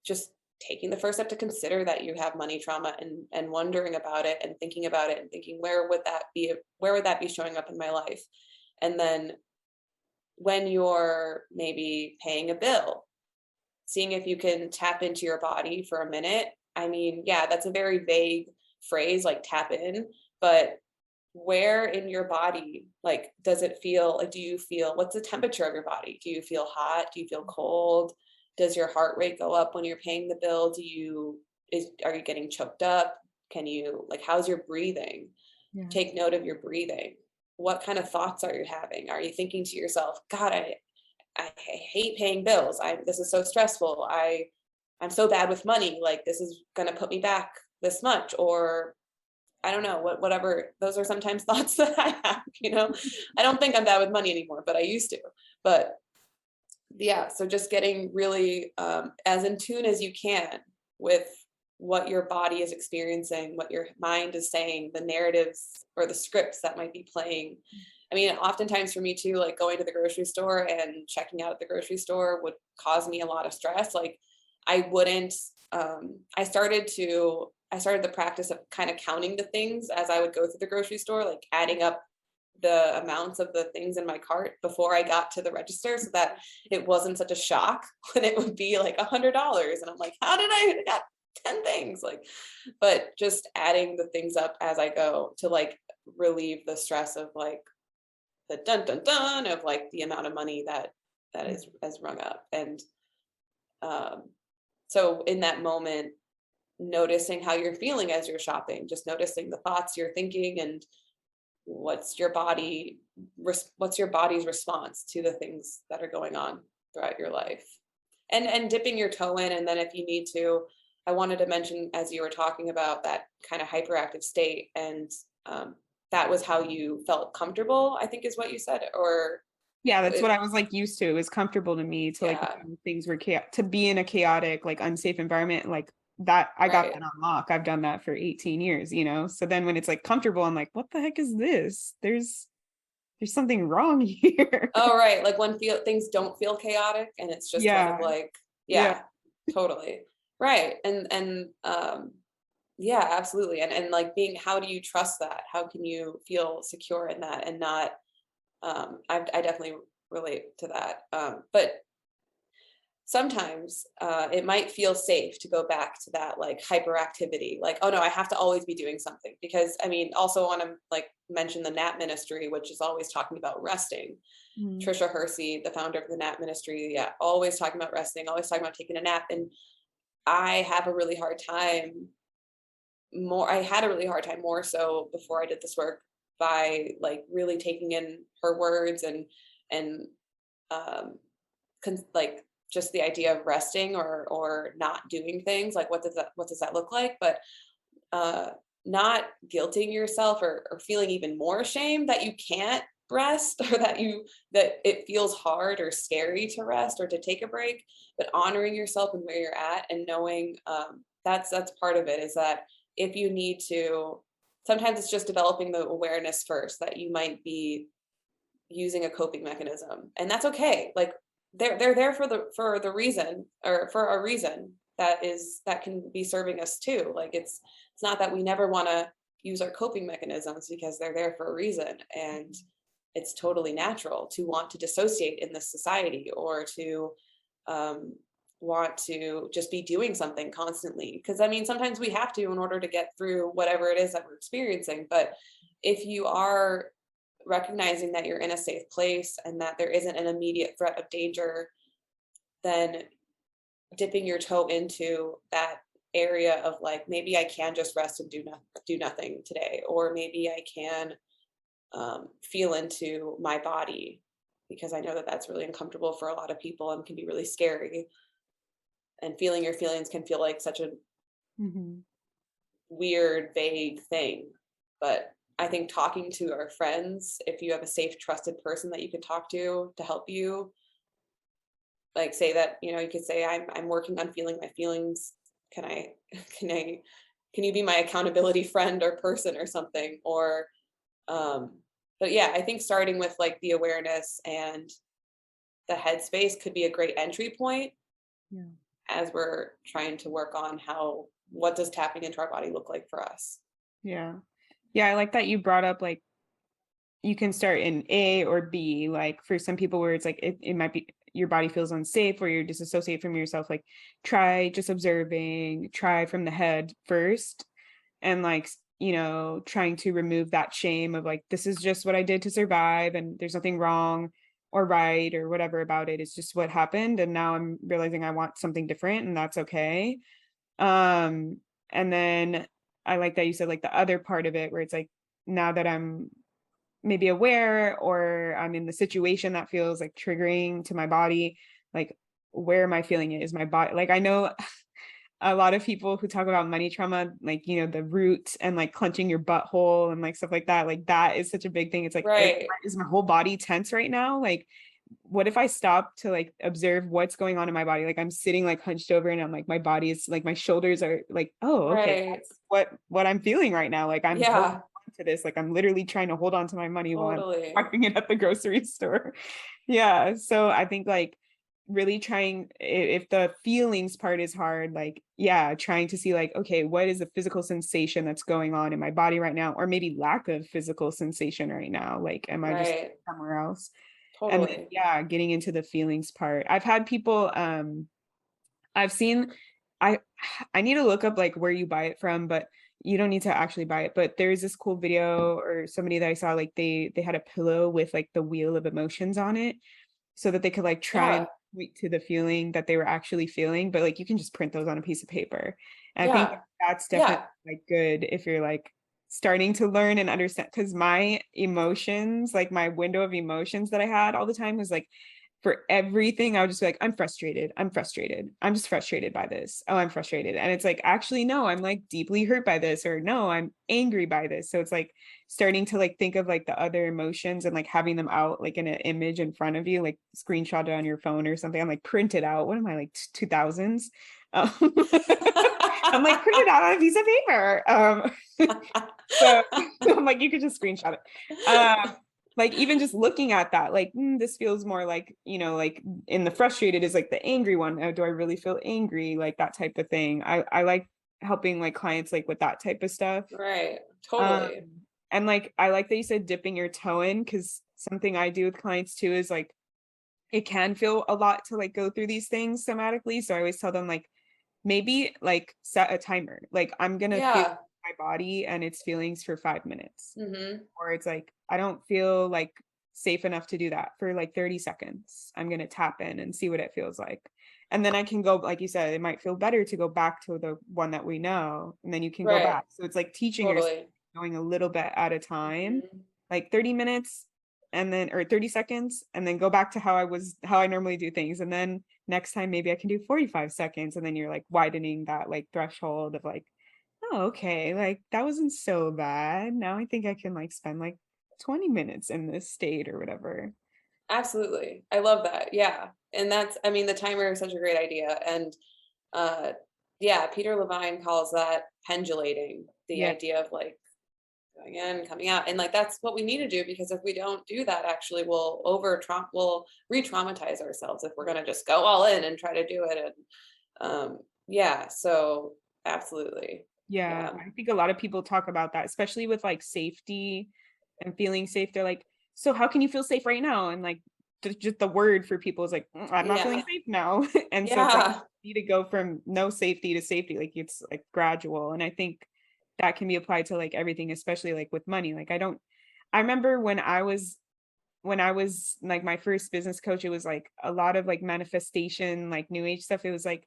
C: just taking the first step to consider that you have money trauma, and wondering about it and thinking about it and thinking, where would that be showing up in my life? And then when you're maybe paying a bill, seeing if you can tap into your body for a minute. I mean, yeah, that's a very vague phrase, like tap in, but where in your body, like, does it feel like, what's the temperature of your body? Do you feel hot? Do you feel cold? Does your heart rate go up when you're paying the bill? Are you getting choked up? How's your breathing? Yeah. Take note of your breathing. What kind of thoughts are you having? Are you thinking to yourself, God, I hate paying bills. This is so stressful. I'm so bad with money. Like, this is going to put me back this much, or I don't know, whatever. Those are sometimes thoughts that I have, I don't think I'm bad with money anymore, but I used to. But yeah, so just getting really as in tune as you can with what your body is experiencing, what your mind is saying, the narratives or the scripts that might be playing. I mean, oftentimes for me too, like going to the grocery store and checking out at the grocery store would cause me a lot of stress. Like I wouldn't, I started the practice of kind of counting the things as I would go through the grocery store, like adding up the amounts of the things in my cart before I got to the register, so that it wasn't such a shock when it would be like $100. And I'm like, how did I got 10 things? Like, but just adding the things up as I go to like relieve the stress of like the dun dun dun of like the amount of money that is rung up. And so in that moment, noticing how you're feeling as you're shopping, just noticing the thoughts you're thinking, and what's your body's response to the things that are going on throughout your life, and dipping your toe in. And then if you need to, I wanted to mention, as you were talking about that kind of hyperactive state, and that was how you felt comfortable, I think is what you said, or
B: yeah, that's what I was like used to. It was comfortable to me to like things were to be in a chaotic, like unsafe environment, like that. I got that on lock. I've done that for 18 years, so then when it's like comfortable, I'm like, what the heck is this? There's something wrong here.
C: Oh, right. Like when things don't feel chaotic, and it's just kind of like, totally. Right. And yeah, absolutely. And like how do you trust that? How can you feel secure in that and not, I definitely relate to that. But sometimes it might feel safe to go back to that like hyperactivity, like, oh no, I have to always be doing something. Because I mean, also want to like mention the Nap Ministry, which is always talking about resting. Trisha Hersey, the founder of the Nap Ministry, always talking about resting, always talking about taking a nap. And I have a really hard time more so before I did this work, by like really taking in her words and like just the idea of resting or not doing things, like what does that look like? But not guilting yourself or feeling even more shame that you can't rest, or that it feels hard or scary to rest or to take a break, but honoring yourself and where you're at, and knowing that's part of it, is that if you need to, sometimes it's just developing the awareness first that you might be using a coping mechanism, and that's okay. Like they're there for the reason, or for a reason that can be serving us too. Like it's not that we never want to use our coping mechanisms, because they're there for a reason, and it's totally natural to want to dissociate in this society, or to want to just be doing something constantly, because I mean sometimes we have to in order to get through whatever it is that we're experiencing. But if you are recognizing that you're in a safe place and that there isn't an immediate threat of danger, then dipping your toe into that area of like, maybe I can just rest and do nothing today, or maybe I can feel into my body, because I know that that's really uncomfortable for a lot of people and can be really scary. And feeling your feelings can feel like such a weird, vague thing. But I think talking to our friends, if you have a safe, trusted person that you can talk to help you, like say that, you could say, I'm working on feeling my feelings. Can you be my accountability friend or person or something? Or, but yeah, I think starting with like the awareness and the headspace could be a great entry point. Yeah. As we're trying to work on what does tapping into our body look like for us?
B: Yeah. I like that you brought up like you can start in A or B, like for some people where it's like it might be your body feels unsafe or you're disassociate from yourself, like try just observing, try from the head first, and like trying to remove that shame of like, this is just what I did to survive and there's nothing wrong or right or whatever about it. It's just what happened, and now I'm realizing I want something different, and that's okay. And then I like that you said like the other part of it where it's like, now that I'm maybe aware or I'm in the situation that feels like triggering to my body, like where am I feeling it? Is my body, like I know a lot of people who talk about money trauma, like the root and like clenching your butthole and like stuff like that is such a big thing. It's like,
C: right.
B: Is my whole body tense right now? Like what if I stop to like observe what's going on in my body? Like I'm sitting like hunched over and I'm like, my body is like, my shoulders are like, oh, okay,
C: right.
B: that's what I'm feeling right now. Like I'm holding on to this, like I'm literally trying to hold on to my money while I'm parking it at the grocery store. Yeah. So I think like really trying, if the feelings part is hard, like, yeah, trying to see like, okay, what is the physical sensation that's going on in my body right now? Or maybe lack of physical sensation right now. Like, am I just somewhere else? Totally. And then, yeah, getting into the feelings part. I've had people, I've seen, I need to look up like where you buy it from, but you don't need to actually buy it. But there's this cool video or somebody that I saw, like they had a pillow with like the wheel of emotions on it, so that they could like try and point to the feeling that they were actually feeling. But like you can just print those on a piece of paper. And I think that's definitely like good if you're like starting to learn and understand, because my emotions, like my window of emotions that I had all the time was like, for everything, I would just be like, I'm frustrated. I'm just frustrated by this. Oh, I'm frustrated. And it's like, actually, no, I'm like deeply hurt by this, or no, I'm angry by this. So it's like starting to like think of like the other emotions and like having them out like in an image in front of you, like screenshot it on your phone or something. I'm like, print it out. What am I, like 2000s? I'm like, print it out on a piece of paper. So I'm like, you could just screenshot it. Like even just looking at that, like this feels more like, like in the frustrated is like the angry one. Oh, do I really feel angry? Like that type of thing. I like helping like clients like with that type of stuff.
C: Right. Totally.
B: And like I like that you said dipping your toe in, because something I do with clients too is like it can feel a lot to like go through these things somatically. So I always tell them like maybe like set a timer. Like I'm gonna feel my body and its feelings for 5 minutes. Or it's like, I don't feel like safe enough to do that for like 30 seconds. I'm going to tap in and see what it feels like. And then I can go, like you said, it might feel better to go back to the one that we know. And then you can go back. So it's like teaching yourself going a little bit at a time, like 30 minutes and then, or 30 seconds, and then go back to how I normally do things. And then next time, maybe I can do 45 seconds. And then you're like widening that like threshold of like, oh, okay, like that wasn't so bad. Now I think I can like spend like 20 minutes in this state or whatever.
C: Absolutely. I love that. Yeah. And that's, I mean, the timer is such a great idea. And yeah, Peter Levine calls that pendulating, the idea of like going in, coming out. And like that's what we need to do, because if we don't do that, actually we'll we'll re-traumatize ourselves if we're gonna just go all in and try to do it. And yeah, so absolutely.
B: Yeah, I think a lot of people talk about that, especially with like safety and feeling safe. They're like, so how can you feel safe right now? And like just the word for people is like, I'm not feeling safe now. And so it's like you need to go from no safety to safety. Like it's like gradual. And I think that can be applied to like everything, especially like with money. Like I remember when I was like my first business coach, it was like a lot of like manifestation, like new age stuff. It was like,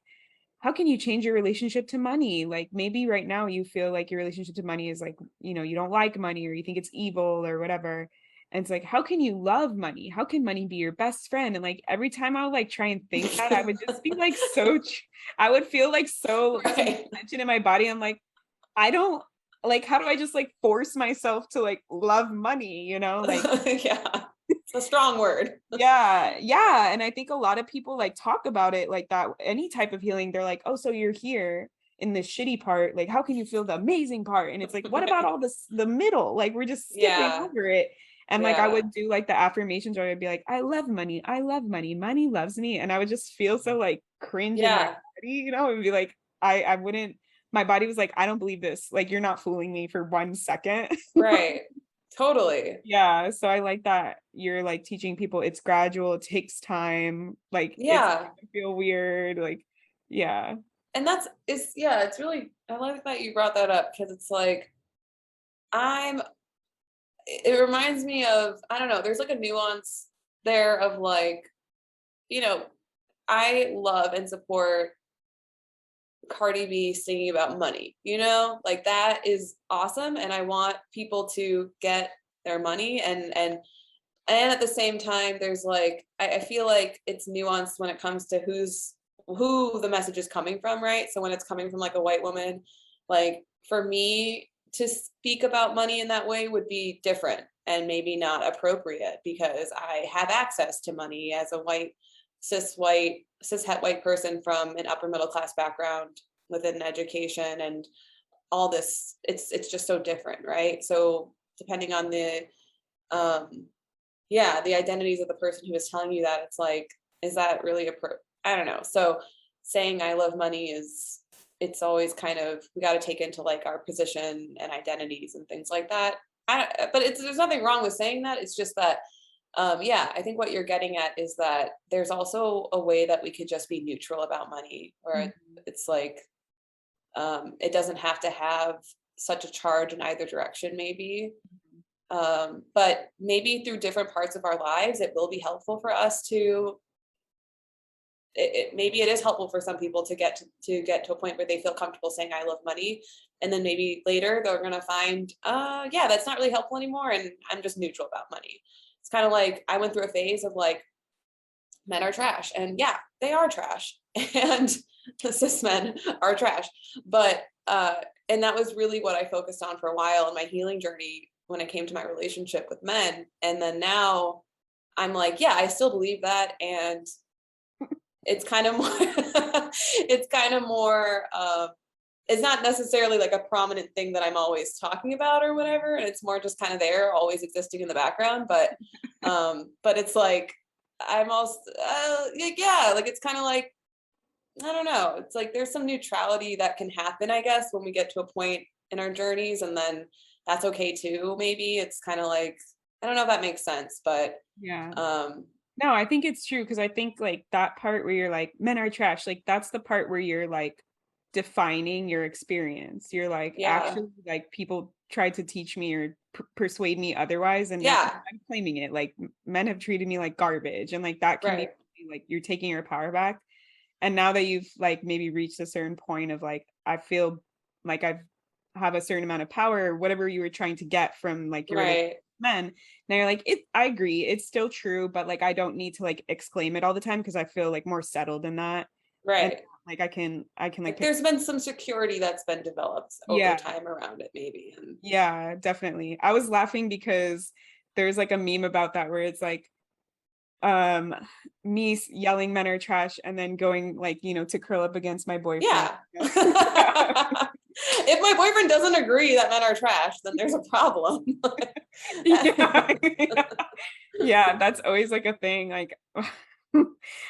B: how can you change your relationship to money? Like maybe right now you feel like your relationship to money is like, you know, you don't like money or you think it's evil or whatever. And it's like, how can you love money? How can money be your best friend? And like every time I would like try and think that, I would just be like I would feel like so tension in my body. I'm like, I don't like, how do I just like force myself to like love money, you know? Like
C: yeah. It's a strong word.
B: yeah. And I think a lot of people like talk about it like that. Any type of healing, they're like, oh, so you're here in the shitty part. Like, how can you feel the amazing part? And it's like, what about all this, the middle? Like, we're just skipping over it. And like, I would do like the affirmations where I'd be like, I love money. I love money. Money loves me. And I would just feel so like cringe in my body, you know, it would be like, I wouldn't, my body was like, I don't believe this. Like, you're not fooling me for 1 second.
C: Right. Totally.
B: Yeah. So I like that you're like teaching people it's gradual, it takes time, like it's feel weird, like
C: and it's really, I like that you brought that up, because it's like it reminds me of, I don't know, there's like a nuance there of like, you know, I love and support Cardi B singing about money, you know, like that is awesome. And I want people to get their money, and at the same time, there's like, I feel like it's nuanced when it comes to who the message is coming from, right? So when it's coming from like a white woman, like for me to speak about money in that way would be different and maybe not appropriate, because I have access to money as a cis het white person from an upper middle class background within education and all this. It's just so different, right? So depending on the the identities of the person who is telling you that, it's like, is that really I don't know. So saying I love money it's always kind of, we got to take into like our position and identities and things like that. But there's nothing wrong with saying that. It's just that I think what you're getting at is that there's also a way that we could just be neutral about money, where it's like it doesn't have to have such a charge in either direction, maybe. But maybe through different parts of our lives, it will be helpful for us to, maybe it is helpful for some people to get to a point where they feel comfortable saying I love money, and then maybe later they're going to find that's not really helpful anymore, and I'm just neutral about money. It's kind of like I went through a phase of like, men are trash, and yeah, they are trash, and the cis men are trash, but and that was really what I focused on for a while in my healing journey when it came to my relationship with men. And then now I'm like, yeah, I still believe that, and it's kind of more it's not necessarily like a prominent thing that I'm always talking about or whatever, and it's more just kind of there, always existing in the background. But it's like I'm also like it's kind of like, I don't know, it's like there's some neutrality that can happen, I guess, when we get to a point in our journeys, and then that's okay too. Maybe it's kind of like, I don't know if that makes sense, but
B: no, I think it's true, because I think like that part where you're like, men are trash, like that's the part where you're like defining your experience. You're like, actually, like people tried to teach me or persuade me otherwise, and now I'm claiming it. Like men have treated me like garbage, and like that can be like you're taking your power back. And now that you've like maybe reached a certain point of like, I feel like I have a certain amount of power, or whatever you were trying to get from like your men. Now you're like, I agree, it's still true, but like I don't need to like exclaim it all the time, because I feel like more settled in that. And, like I can like
C: there's been some security that's been developed over time around it, maybe.
B: Yeah, definitely. I was laughing because there's like a meme about that where it's like me yelling men are trash and then going like, you know, to curl up against my boyfriend.
C: Yeah. If my boyfriend doesn't agree that men are trash, then there's a problem.
B: Yeah. Yeah, that's always like a thing. Like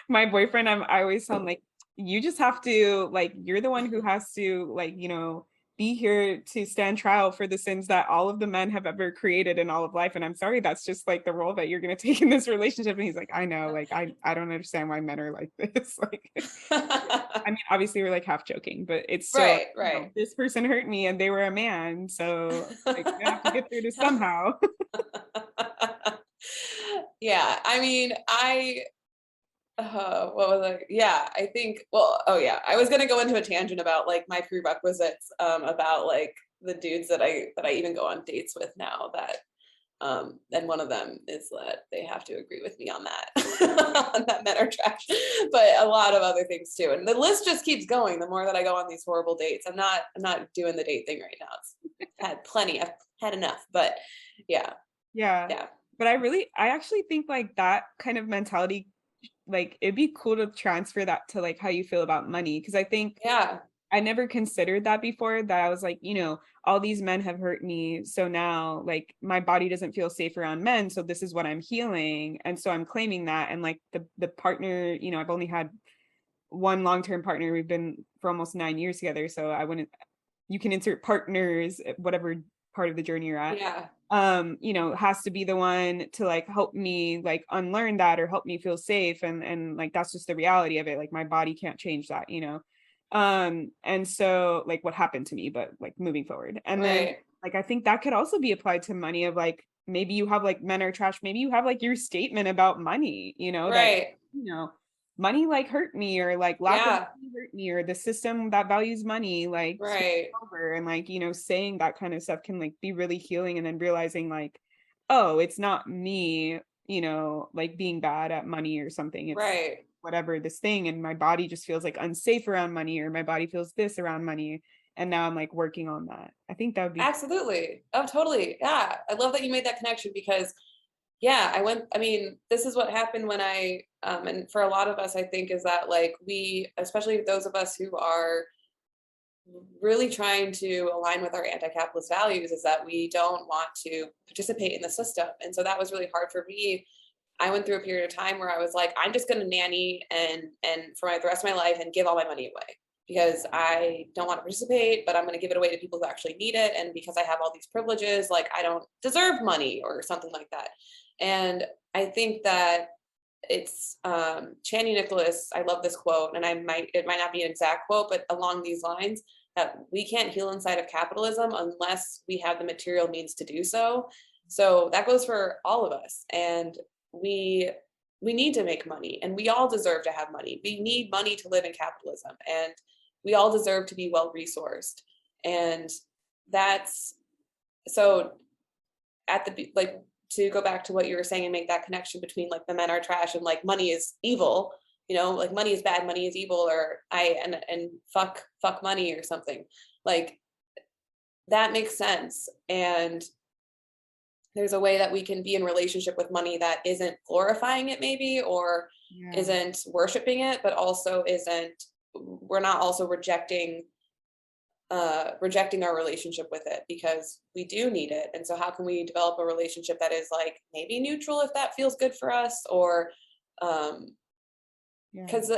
B: my boyfriend, I always tell him like, you just have to like, you're the one who has to like, you know, be here to stand trial for the sins that all of the men have ever created in all of life. And I'm sorry, that's just like the role that you're going to take in this relationship. And he's like, I know, like, I don't understand why men are like this. Like, I mean, obviously we're like half joking, but it's still,
C: right.
B: you know, this person hurt me and they were a man. So like, you have to get through this somehow.
C: Yeah. I mean, what was I? Yeah, I think, well, oh yeah, I was going to go into a tangent about like my prerequisites, about like the dudes that I even go on dates with now that, and one of them is that they have to agree with me on that, on that men are trash, but a lot of other things too. And the list just keeps going. The more that I go on these horrible dates, I'm not doing the date thing right now. I've had plenty, I've had enough, but yeah.
B: Yeah. But I actually think like that kind of mentality, like it'd be cool to transfer that to like how you feel about money. Cause I think I never considered that before, that I was like, you know, all these men have hurt me. So now like my body doesn't feel safe around men. So this is what I'm healing. And so I'm claiming that. And like the partner, you know, I've only had one long-term partner. We've been for almost 9 years together. So you can insert partners, whatever part of the journey you're at. You know, has to be the one to like help me like unlearn that or help me feel safe. And like, that's just the reality of it. Like my body can't change that, you know? And so like what happened to me, but like moving forward. And then like, I think that could also be applied to money of like, maybe you have like men are trash. Maybe you have like your statement about money, you know, that, you know, money like hurt me, or like lack of money hurt me, or the system that values money like over, and like, you know, saying that kind of stuff can like be really healing. And then realizing like, oh, it's not me, you know, like being bad at money or something. It's whatever this thing, and my body just feels like unsafe around money, or my body feels this around money. And now I'm like working on that. I think that would be
C: absolutely. Oh, totally. Yeah. I love that you made that connection, because yeah, I mean, this is what happened when and for a lot of us, I think, is that like especially those of us who are really trying to align with our anti-capitalist values, is that we don't want to participate in the system. And so that was really hard for me. I went through a period of time where I was like, I'm just going to nanny and for the rest of my life and give all my money away, because I don't want to participate, but I'm going to give it away to people who actually need it. And because I have all these privileges, like I don't deserve money or something like that. And I think that it's Channy Nicholas. I love this quote, and it might not be an exact quote, but along these lines, that we can't heal inside of capitalism unless we have the material means to do so. So that goes for all of us. And we need to make money, and we all deserve to have money. We need money to live in capitalism, and we all deserve to be well resourced. And that's so at the like, to go back to what you were saying and make that connection between like the men are trash and like money is evil, you know, like money is bad, money is evil, or and fuck money or something, like that makes sense. And there's a way that we can be in relationship with money that isn't glorifying it maybe, or isn't worshiping it, but also we're not also rejecting our relationship with it, because we do need it. And so how can we develop a relationship that is like maybe neutral if that feels good for us, or because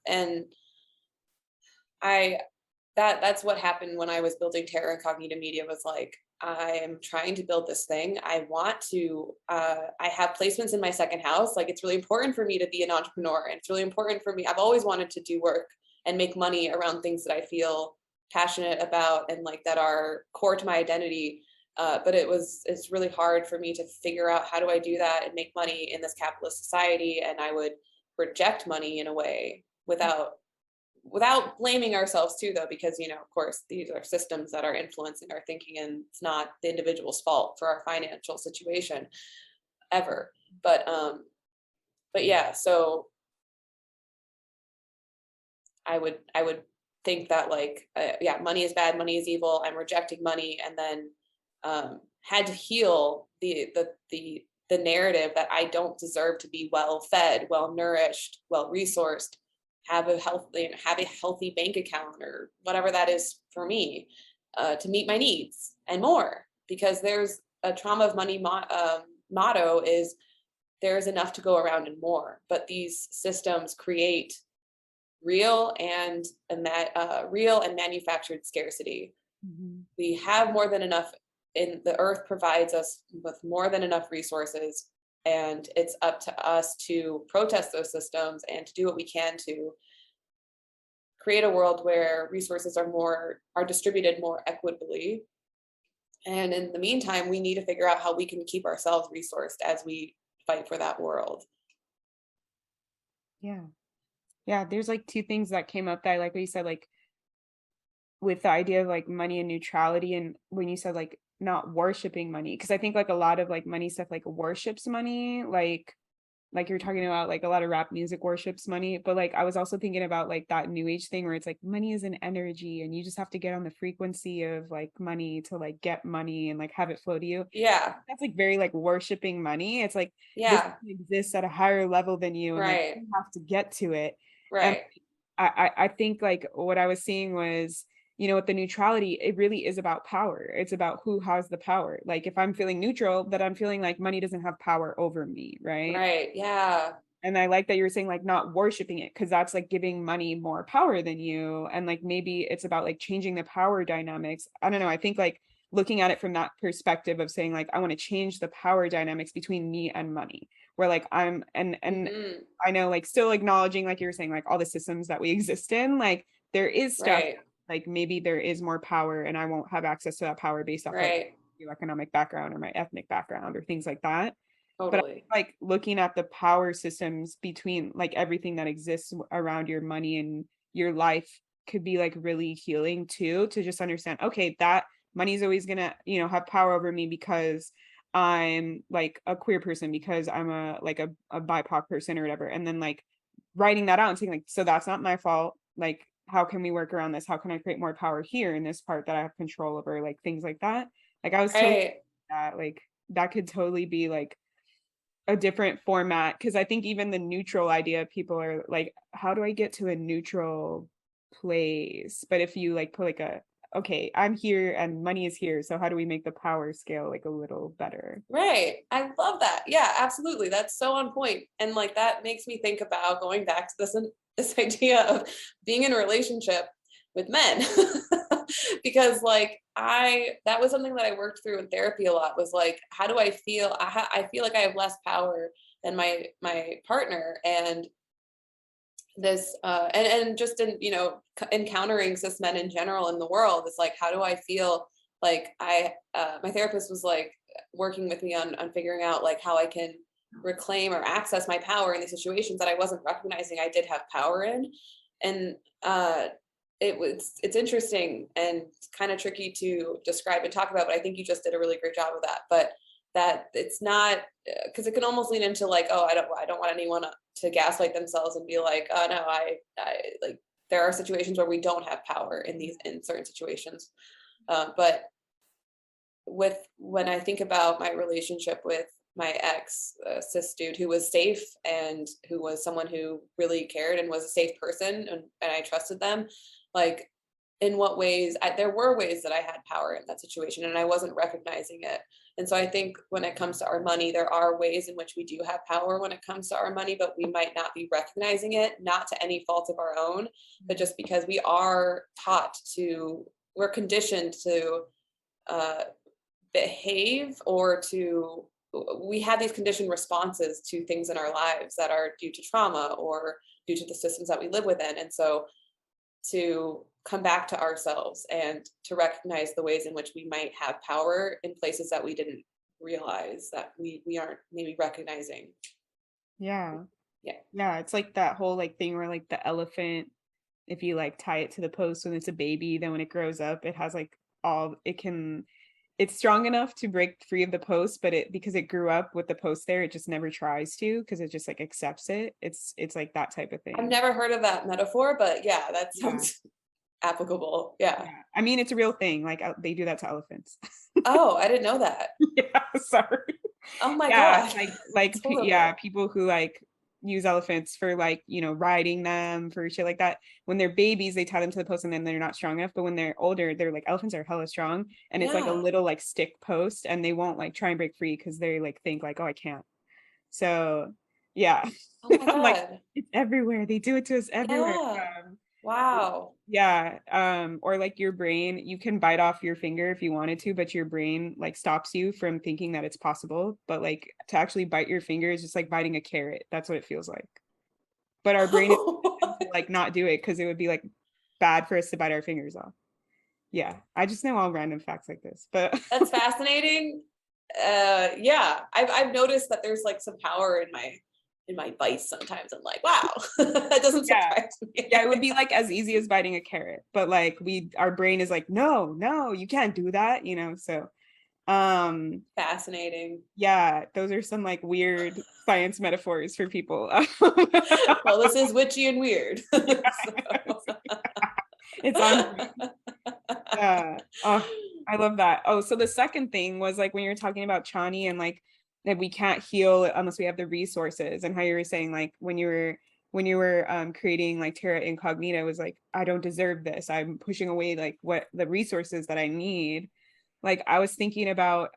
C: and that's what happened when I was building Terra Incognita Media. Was like, I am trying to build this thing. I want to, I have placements in my second house. Like, it's really important for me to be an entrepreneur. And it's really important for me. I've always wanted to do work and make money around things that I feel passionate about and like that are core to my identity. But it's really hard for me to figure out, how do I do that and make money in this capitalist society? And I would reject money in a way without blaming ourselves too, though, because, you know, of course, these are systems that are influencing our thinking, and it's not the individual's fault for our financial situation ever. But yeah, so I would think that like, money is bad, money is evil. I'm rejecting money. And then had to heal the narrative that I don't deserve to be well fed, well nourished, well resourced, have a healthy bank account, or whatever that is for me, to meet my needs and more. Because there's a trauma of money motto is there's enough to go around and more. But these systems create real and manufactured scarcity. Mm-hmm. We have more than enough, and the earth provides us with more than enough resources, and it's up to us to protest those systems and to do what we can to create a world where resources are distributed more equitably. And in the meantime, we need to figure out how we can keep ourselves resourced as we fight for that world.
B: Yeah, there's like two things that came up that I like what you said, like with the idea of like money and neutrality, and when you said like not worshiping money, because I think like a lot of like money stuff like worships money, like you're talking about, like a lot of rap music worships money. But like I was also thinking about like that new age thing where it's like money is an energy and you just have to get on the frequency of like money to like get money and like have it flow to you.
C: Yeah,
B: that's like very like worshiping money. It's like,
C: yeah,
B: this exists at a higher level than you, and
C: right,
B: like you have to get to it.
C: right.
B: And I think like what I was seeing was, with the neutrality, it really is about power. It's about who has the power. Like if I'm feeling neutral, that I'm feeling like money doesn't have power over me, right?
C: Right, yeah.
B: And I like that you were saying like not worshiping it, because that's like giving money more power than you. And like maybe it's about like changing the power dynamics. I don't know. I think like looking at it from that perspective of saying like I want to change the power dynamics between me and money, where like I'm and
C: Mm-hmm.
B: I know like still acknowledging, like you were saying, like all the systems that we exist in, like there is stuff,
C: Right,
B: like maybe there is more power and I won't have access to that power based off
C: right.
B: like your economic background or my ethnic background or things like that. But
C: Totally.
B: like looking at the power systems between like everything that exists around your money and your life could be like really healing too, to just understand, okay, that money is always gonna, have power over me because I'm like a queer person, because I'm a BIPOC person or whatever. And then like writing that out and saying like, so that's not my fault. Like, how can we work around this? How can I create more power here in this part that I have control over? Like things like that. Like I was totally that, like that could totally be like a different format, because I think even the neutral idea, people are like, how do I get to a neutral place? But if you like put like okay, I'm here and money is here, so how do we make the power scale like a little better?
C: Right. I love that. Yeah, absolutely. That's so on point. And like that makes me think about going back to this idea of being in a relationship with men. Because like that was something that I worked through in therapy a lot, was like, how do I feel? I feel like I have less power than my partner. And this and just in encountering cis men in general in the world, it's like, how do I feel like my therapist was like working with me on figuring out like how I can reclaim or access my power in these situations that I wasn't recognizing I did have power in. And it's interesting and kind of tricky to describe and talk about, but I think you just did a really great job of that. But that it's not, because it can almost lean into like, oh, I don't want anyone to gaslight themselves and be like, oh no, I like, there are situations where we don't have power in certain situations. But when I think about my relationship with my ex, cis dude who was safe and who was someone who really cared and was a safe person, and I trusted them, like in what ways there were ways that I had power in that situation and I wasn't recognizing it. And so I think when it comes to our money, there are ways in which we do have power when it comes to our money, but we might not be recognizing it, not to any fault of our own, but just because we're conditioned to behave, or we have these conditioned responses to things in our lives that are due to trauma or due to the systems that we live within. And so to come back to ourselves and to recognize the ways in which we might have power in places that we didn't realize that we aren't maybe recognizing.
B: Yeah. It's like that whole like thing where like the elephant, if you like tie it to the post when it's a baby, then when it grows up, it has like it's strong enough to break free of the post, but because it grew up with the post there, it just never tries to, because it just like accepts it. It's like that type of thing.
C: I've never heard of that metaphor, but yeah, that sounds applicable. Yeah.
B: I mean, it's a real thing. Like they do that to elephants.
C: Oh, I didn't know that.
B: Yeah, sorry.
C: Oh my
B: Yeah,
C: God.
B: yeah,
C: Totally.
B: people who like use elephants for like, riding them for shit like that. When they're babies, they tie them to the post and then they're not strong enough. But when they're older, they're like elephants are hella strong. And it's like a
C: Yeah.
B: little like stick post and they won't like try and break free because they like think like, oh, I can't. So yeah.
C: Oh my
B: I'm like,
C: God.
B: it's everywhere. They do it to us everywhere.
C: Yeah. Wow.
B: Yeah, or like your brain, you can bite off your finger if you wanted to, but your brain like stops you from thinking that it's possible. But like to actually bite your finger is just like biting a carrot. That's what it feels like. But our brain is to like not do it because it would be like bad for us to bite our fingers off. Yeah, I just know all random facts like this, but
C: That's fascinating. Yeah, I've noticed that there's like some power in my bites sometimes. I'm like, wow, that doesn't
B: yeah,
C: surprise me.
B: yeah, it would be like as easy as biting a carrot, but like our brain is like, no, you can't do that, so
C: Fascinating.
B: yeah, those are some like weird science metaphors for people.
C: Well, this is witchy and weird.
B: It's on. Yeah. Oh, I love that. Oh, so the second thing was like when you're talking about Chani and like that we can't heal unless we have the resources, and how you were saying like when you were creating like Terra Incognita, it was like I don't deserve this. I'm pushing away like what the resources that I need. Like I was thinking about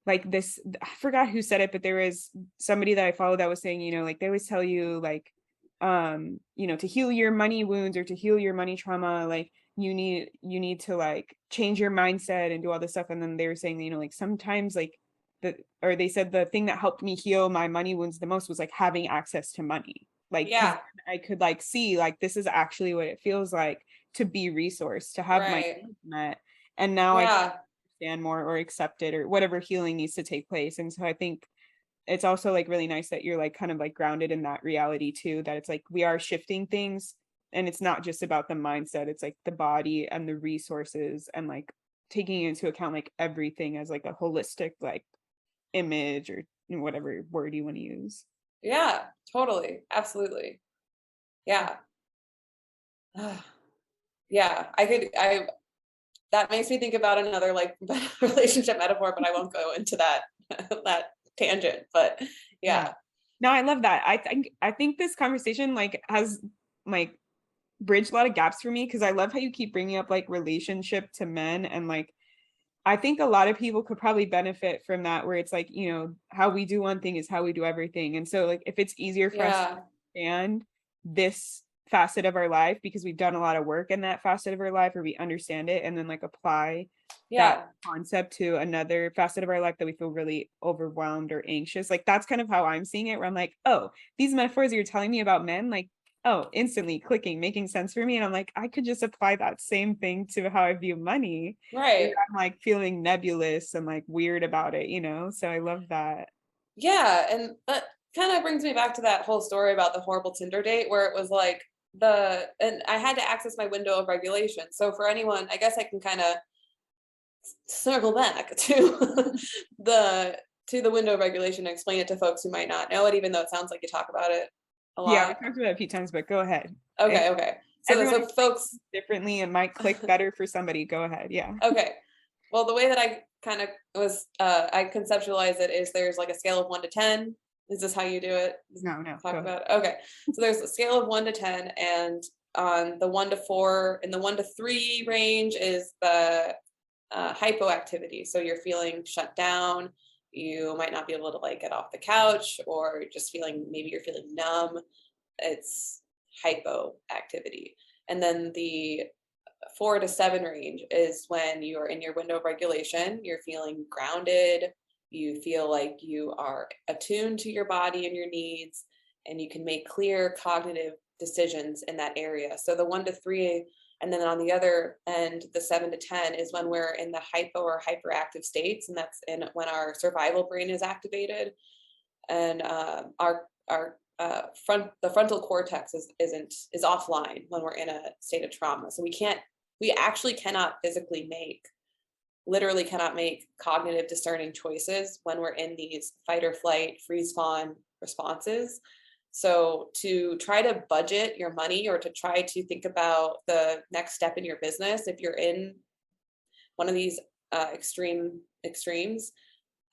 B: like this, I forgot who said it, but there was somebody that I followed that was saying, like they always tell you like to heal your money wounds or to heal your money trauma, like you need to like change your mindset and do all this stuff. And then they were saying, like sometimes like they said the thing that helped me heal my money wounds the most was like having access to money. Like, because
C: Yeah,
B: I could like see like this is actually what it feels like to be resourced, to have my
C: right.
B: needs met. And now I can
C: Yeah,
B: understand more or accept it or whatever healing needs to take place. And so I think it's also like really nice that you're like kind of like grounded in that reality too, that it's like we are shifting things and it's not just about the mindset, it's like the body and the resources and like taking into account like everything as like a holistic like image or whatever word you want to use.
C: yeah, totally. Absolutely. Yeah. Yeah, that makes me think about another like relationship metaphor, but I won't go into that that tangent. But
B: Yeah.
C: yeah.
B: No, I love that. I think this conversation like has like bridged a lot of gaps for me because I love how you keep bringing up like relationship to men, and like I think a lot of people could probably benefit from that, where it's like, how we do one thing is how we do everything. And so like if it's easier for us to
C: Yeah.
B: understand this facet of our life because we've done a lot of work in that facet of our life, or we understand it and then like apply
C: Yeah.
B: that concept to another facet of our life that we feel really overwhelmed or anxious. Like that's kind of how I'm seeing it, where I'm like, oh, these metaphors you're telling me about men, like, oh, instantly clicking, making sense for me. And I'm like, I could just apply that same thing to how I view money.
C: Right.
B: I'm like feeling nebulous and like weird about it, So I love that.
C: Yeah. And that kind of brings me back to that whole story about the horrible Tinder date where it was like and I had to access my window of regulation. So for anyone, I guess I can kind of circle back to the window of regulation and explain it to folks who might not know it, even though it sounds like you talk about it a
B: Yeah, we
C: lot.
B: talked about it a few times, but go ahead.
C: Okay, okay. So folks
B: differently, it might click better for somebody. Go ahead. Yeah.
C: Okay. Well, the way that I kind of I conceptualize it is there's like a scale of 1 to 10. Is this how you do it?
B: No.
C: Talk
B: Go
C: about it. Okay. So there's a scale of 1 to 10, and on the 1 to 4, in the 1 to 3 range is the hypoactivity. So you're feeling shut down. You might not be able to like get off the couch, or just maybe you're feeling numb. It's hypoactivity. And then the 4 to 7 range is when you're in your window of regulation, you're feeling grounded, you feel like you are attuned to your body and your needs, and you can make clear cognitive decisions in that area. So the 1 to 3, and then on the other end, the 7 to 10 is when we're in the hypo or hyperactive states, and that's when our survival brain is activated, and the frontal cortex is offline when we're in a state of trauma. So we actually literally cannot make cognitive discerning choices when we're in these fight or flight, freeze fawn responses. So to try to budget your money or to try to think about the next step in your business, if you're in one of these extremes,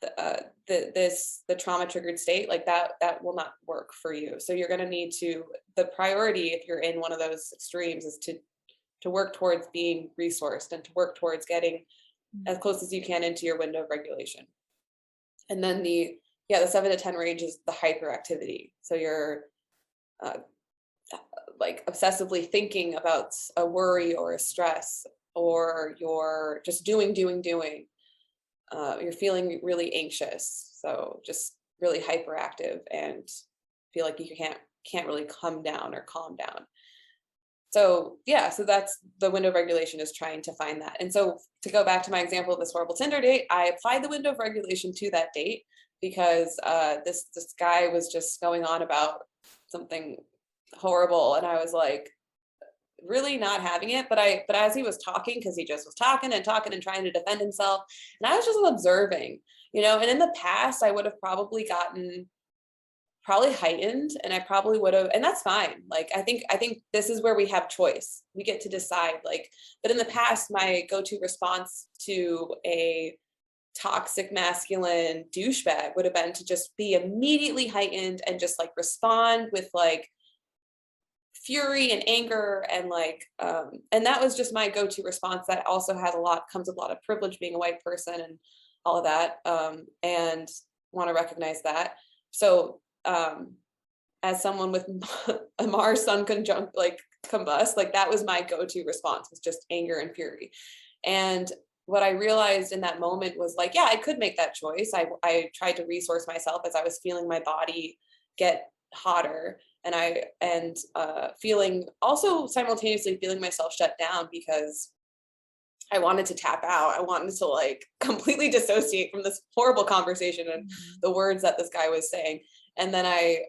C: the trauma triggered state, like that will not work for you. So you're going to need to, the priority if you're in one of those extremes is to work towards being resourced and to work towards getting as close as you can into your window of regulation. And then the 7 to 10 range is the hyperactivity. So you're like obsessively thinking about a worry or a stress, or you're just doing. You're feeling really anxious, so just really hyperactive and feel like you can't really come down or calm down. So so that's the window of regulation, is trying to find that. And so to go back to my example of this horrible Tinder date, I applied the window of regulation to that date because this guy was just going on about something horrible, and I was like really not having it. But as he was talking, because he just was talking and trying to defend himself, and I was just observing, and in the past I would have probably gotten heightened, and I probably would have, and that's fine. Like, I think this is where we have choice. We get to decide, like, but in the past, my go-to response to a toxic masculine douchebag would have been to just be immediately heightened and just like respond with like fury and anger and like and that was just my go-to response. That also comes with a lot of privilege, being a white person and all of that, and want to recognize that. So as someone with a Mars Sun conjunct, like combust, like that was my go-to response, was just anger and fury. And what I realized in that moment was like, I could make that choice. I tried to resource myself as I was feeling my body get hotter, and feeling, also simultaneously feeling myself shut down, because I wanted to tap out. I wanted to like completely dissociate from this horrible conversation and the words that this guy was saying. And then I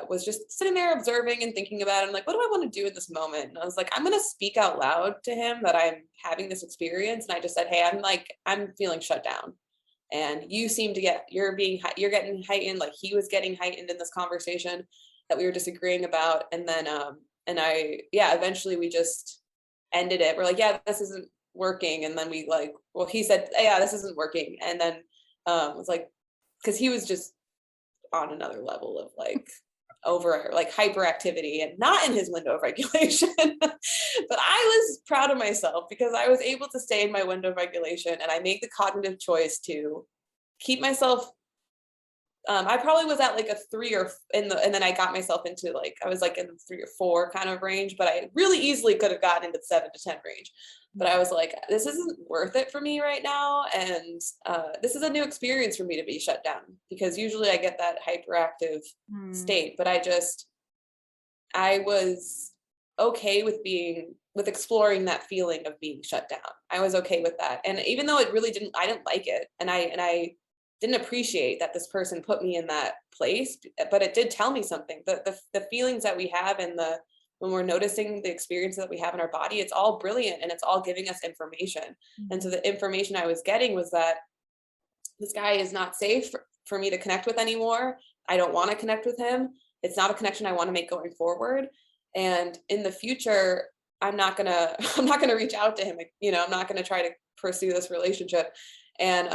C: was just sitting there observing and thinking about it. I'm like, what do I want to do in this moment? And I was like, I'm going to speak out loud to him that I'm having this experience. And I just said, hey, I'm feeling shut down. And you seem to you're getting heightened. Like he was getting heightened in this conversation that we were disagreeing about. And then, eventually we just ended it. We're like, this isn't working. And then we like, well, he said, this isn't working. And then it was like, because he was just on another level of like hyperactivity and not in his window of regulation. But I was proud of myself because I was able to stay in my window of regulation, and I made the cognitive choice to keep myself. I probably was at like a 3 and then I got myself into like, I was like in the 3 or 4 kind of range, but I really easily could have gotten into the 7 to 10 range. But I was like, this isn't worth it for me right now. And this is a new experience for me to be shut down, because usually I get that hyperactive state, but I was okay with exploring that feeling of being shut down. I was okay with that. And even though I didn't like it. And I didn't appreciate that this person put me in that place, but it did tell me something. The feelings that we have and when we're noticing the experiences that we have in our body, it's all brilliant and it's all giving us information. And so the information I was getting was that this guy is not safe for me to connect with anymore. I don't want to connect with him. It's not a connection I want to make going forward. And in the future, I'm not gonna reach out to him. I'm not gonna try to pursue this relationship. And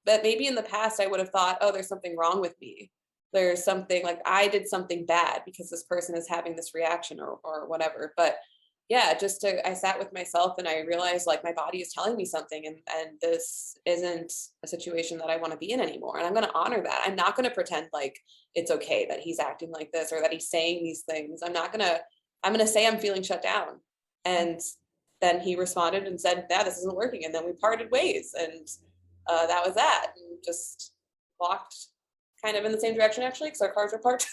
C: but maybe in the past I would have thought, oh, there's something wrong with me. There's something, like I did something bad because this person is having this reaction or whatever. But I sat with myself and I realized like my body is telling me something, and this isn't a situation that I want to be in anymore. And I'm going to honor that. I'm not going to pretend like it's okay that he's acting like this or that he's saying these things. I'm going to say I'm feeling shut down. And then he responded and said, this isn't working. And then we parted ways, and that was that, and just walked kind of in the same direction, actually, because our cars were parked.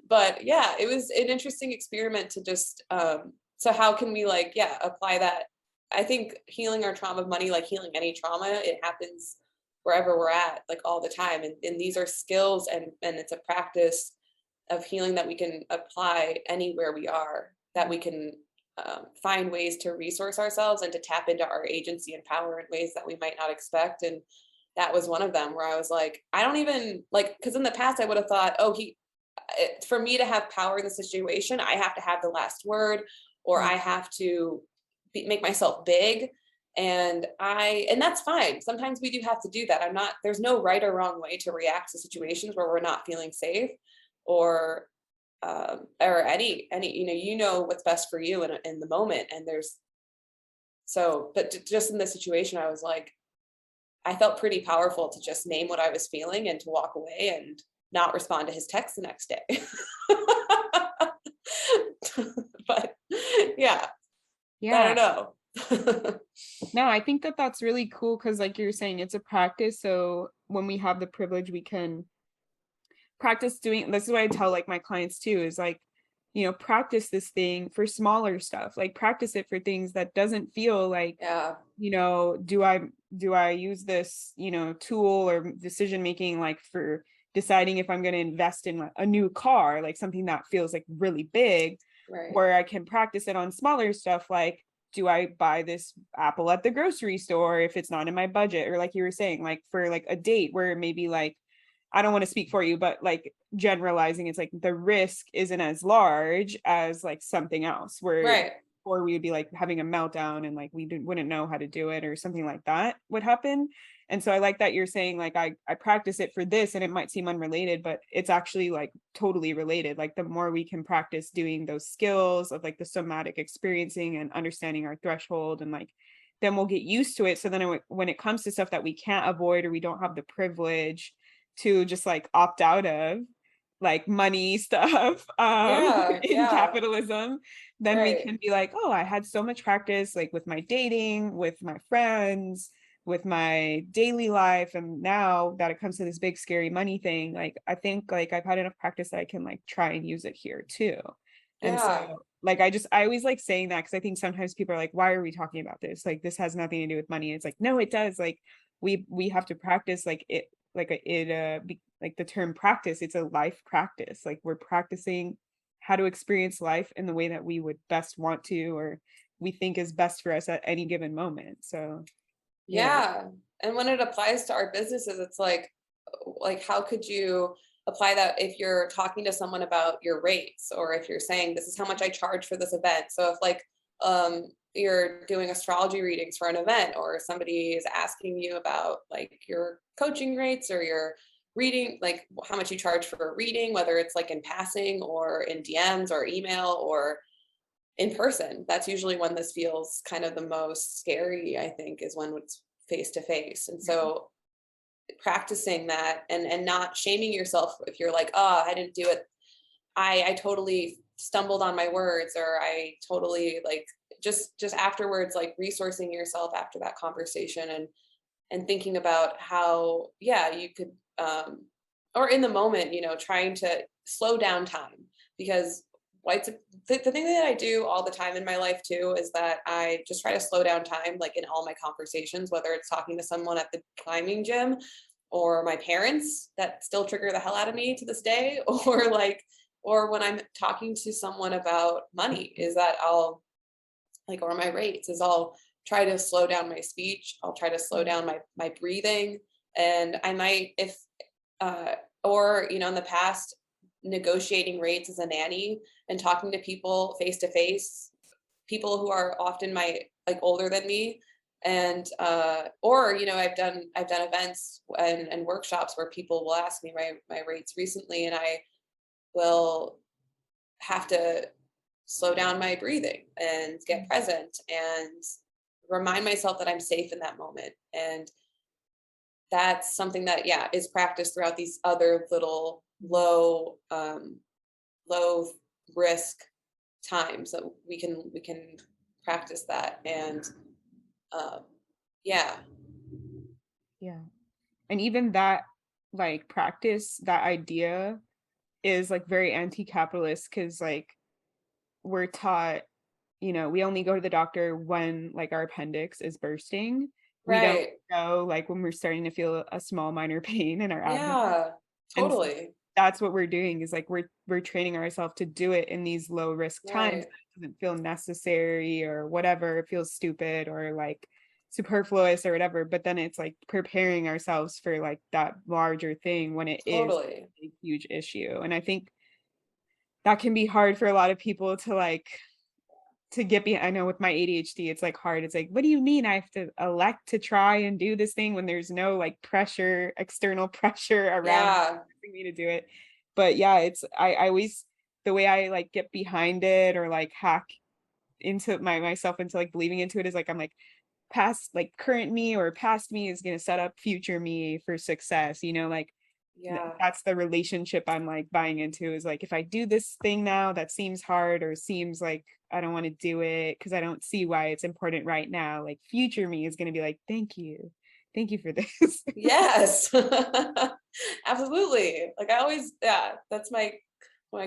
C: But it was an interesting experiment to just so how can we apply that? I think healing our trauma of money, like healing any trauma, it happens wherever we're at, like all the time, and these are skills, and it's a practice of healing that we can apply anywhere we are, that we can find ways to resource ourselves and to tap into our agency and power in ways that we might not expect. And that was one of them where I was like, I don't even like, because in the past I would have thought, oh, for me to have power in the situation, I have to have the last word, or I have to make myself big. And that's fine. Sometimes we do have to do that. There's no right or wrong way to react to situations where we're not feeling safe, or any, you know what's best for you in the moment. And but just in this situation, I was like, I felt pretty powerful to just name what I was feeling and to walk away and not respond to his text the next day. But yeah, I don't know.
B: No, I think that that's really cool because, like you're saying, it's a practice. So when we have the privilege, we can practice doing. This is what I tell like my clients too, is like, practice this thing for smaller stuff. Like practice it for things that doesn't feel like, do I use this, tool or decision making, like for deciding if I'm going to invest in a new car, like something that feels like really big,
C: right.
B: Where I can practice it on smaller stuff, like, do I buy this apple at the grocery store if it's not in my budget? Or like you were saying, like for like a date where maybe like, I don't want to speak for you, but like generalizing, it's like the risk isn't as large as like something else where,
C: right.
B: Or we would be like having a meltdown and like we wouldn't know how to do it, or something like that would happen. And so I like that you're saying like I practice it for this, and it might seem unrelated, but it's actually like totally related. Like the more we can practice doing those skills of like the somatic experiencing and understanding our threshold, and like then we'll get used to it. So then when it comes to stuff that we can't avoid or we don't have the privilege to just like opt out of, like money stuff in capitalism, then we can be like, oh, I had so much practice like with my dating, with my friends, with my daily life, and now that it comes to this big scary money thing, like I think like I've had enough practice that I can like try and use it here too. And so like I always like saying that because I think sometimes people are like, why are we talking about this? Like this has nothing to do with money. It's like, no, it does. Like we have to practice like it, like like the term practice, it's a life practice. Like we're practicing how to experience life in the way that we would best want to, or we think is best for us at any given moment. So
C: and when it applies to our businesses, it's like how could you apply that if you're talking to someone about your rates, or if you're saying this is how much I charge for this event? So if like you're doing astrology readings for an event, or somebody is asking you about like your coaching rates or your reading, like how much you charge for a reading, whether it's like in passing or in DMs or email or in person, that's usually when this feels kind of the most scary, I think, is when it's face to face. And so practicing that and not shaming yourself if you're like, oh, I didn't do it, I totally stumbled on my words, or I totally like just afterwards, like resourcing yourself after that conversation and thinking about how you could or in the moment, trying to slow down time. Because the thing that I do all the time in my life too is that I just try to slow down time, like in all my conversations, whether it's talking to someone at the climbing gym or my parents that still trigger the hell out of me to this day, or when I'm talking to someone about money, is that I'll like, or my rates, is I'll try to slow down my speech. I'll try to slow down my breathing. And I might, or, in the past, negotiating rates as a nanny and talking to people face to face, people who are often older than me. And, or, I've done events and workshops where people will ask me my rates recently, and I will have to slow down my breathing and get present and remind myself that I'm safe in that moment. And that's something that is practiced throughout these other little low risk times that we can practice that. And
B: and even that like practice, that idea is like very anti-capitalist, because like we're taught, we only go to the doctor when like our appendix is bursting. We don't go like when we're starting to feel a small minor pain in our abdomen.
C: Totally.
B: So that's what we're doing, is like we're training ourselves to do it in these low risk times. It doesn't feel necessary or whatever, it feels stupid, or like superfluous or whatever, but then it's like preparing ourselves for like that larger thing when it is
C: Totally.
B: a huge issue. And I think that can be hard for a lot of people to like to get behind. I know with my ADHD, it's like hard. It's like, what do you mean I have to elect to try and do this thing when there's no like pressure, external pressure around me to do it? But yeah, it's I always, the way I like get behind it or like hack into myself into like believing into it is like, I'm like, past like current me or past me is going to set up future me for success, you know, like that's the relationship I'm like buying into, is like, if I do this thing now that seems hard or seems like I don't want to do it because I don't see why it's important right now, like future me is going to be like, thank you for this.
C: Yes. Absolutely. Like I always, that's my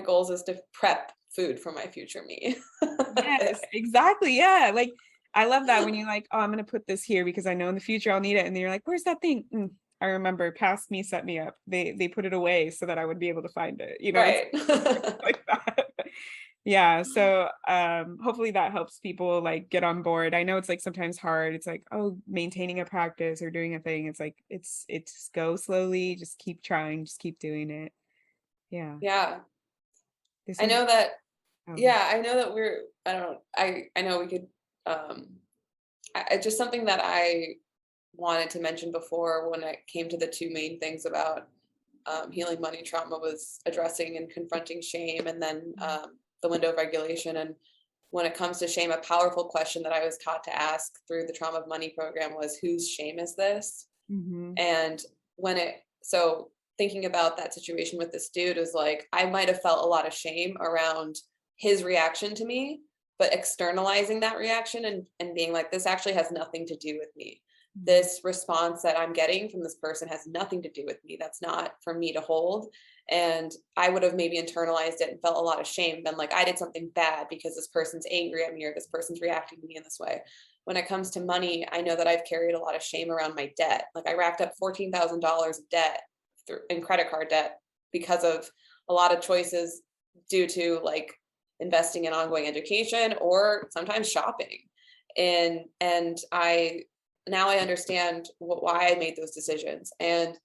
C: goals, is to prep food for my future me.
B: Yes, exactly. Yeah, like I love that when you're like, oh, I'm gonna put this here because I know in the future I'll need it, and then you're like, where's that thing? I remember past me set me up. They put it away so that I would be able to find it, you know.
C: Right.
B: It's like that. Yeah, so hopefully that helps people like get on board. I know it's like sometimes hard. It's like, oh, maintaining a practice or doing a thing, it's like it's go slowly, just keep trying, just keep doing it. Yeah.
C: I know that
B: oh.
C: I know that I know we could just something that I wanted to mention before when it came to the two main things about healing money trauma was addressing and confronting shame, and then the window of regulation. And when it comes to shame, a powerful question that I was taught to ask through the Trauma of Money program was, whose shame is this? And so thinking about that situation with this dude is like, I might have felt a lot of shame around his reaction to me, but externalizing that reaction and being like, this actually has nothing to do with me. This response that I'm getting from this person has nothing to do with me. That's not for me to hold. And I would have maybe internalized it and felt a lot of shame, been like, I did something bad because this person's angry at me or this person's reacting to me in this way. When it comes to money, I know that I've carried a lot of shame around my debt. Like I racked up $14,000 of debt in credit card debt because of a lot of choices due to like investing in ongoing education or sometimes shopping. And now I understand why I made those decisions, and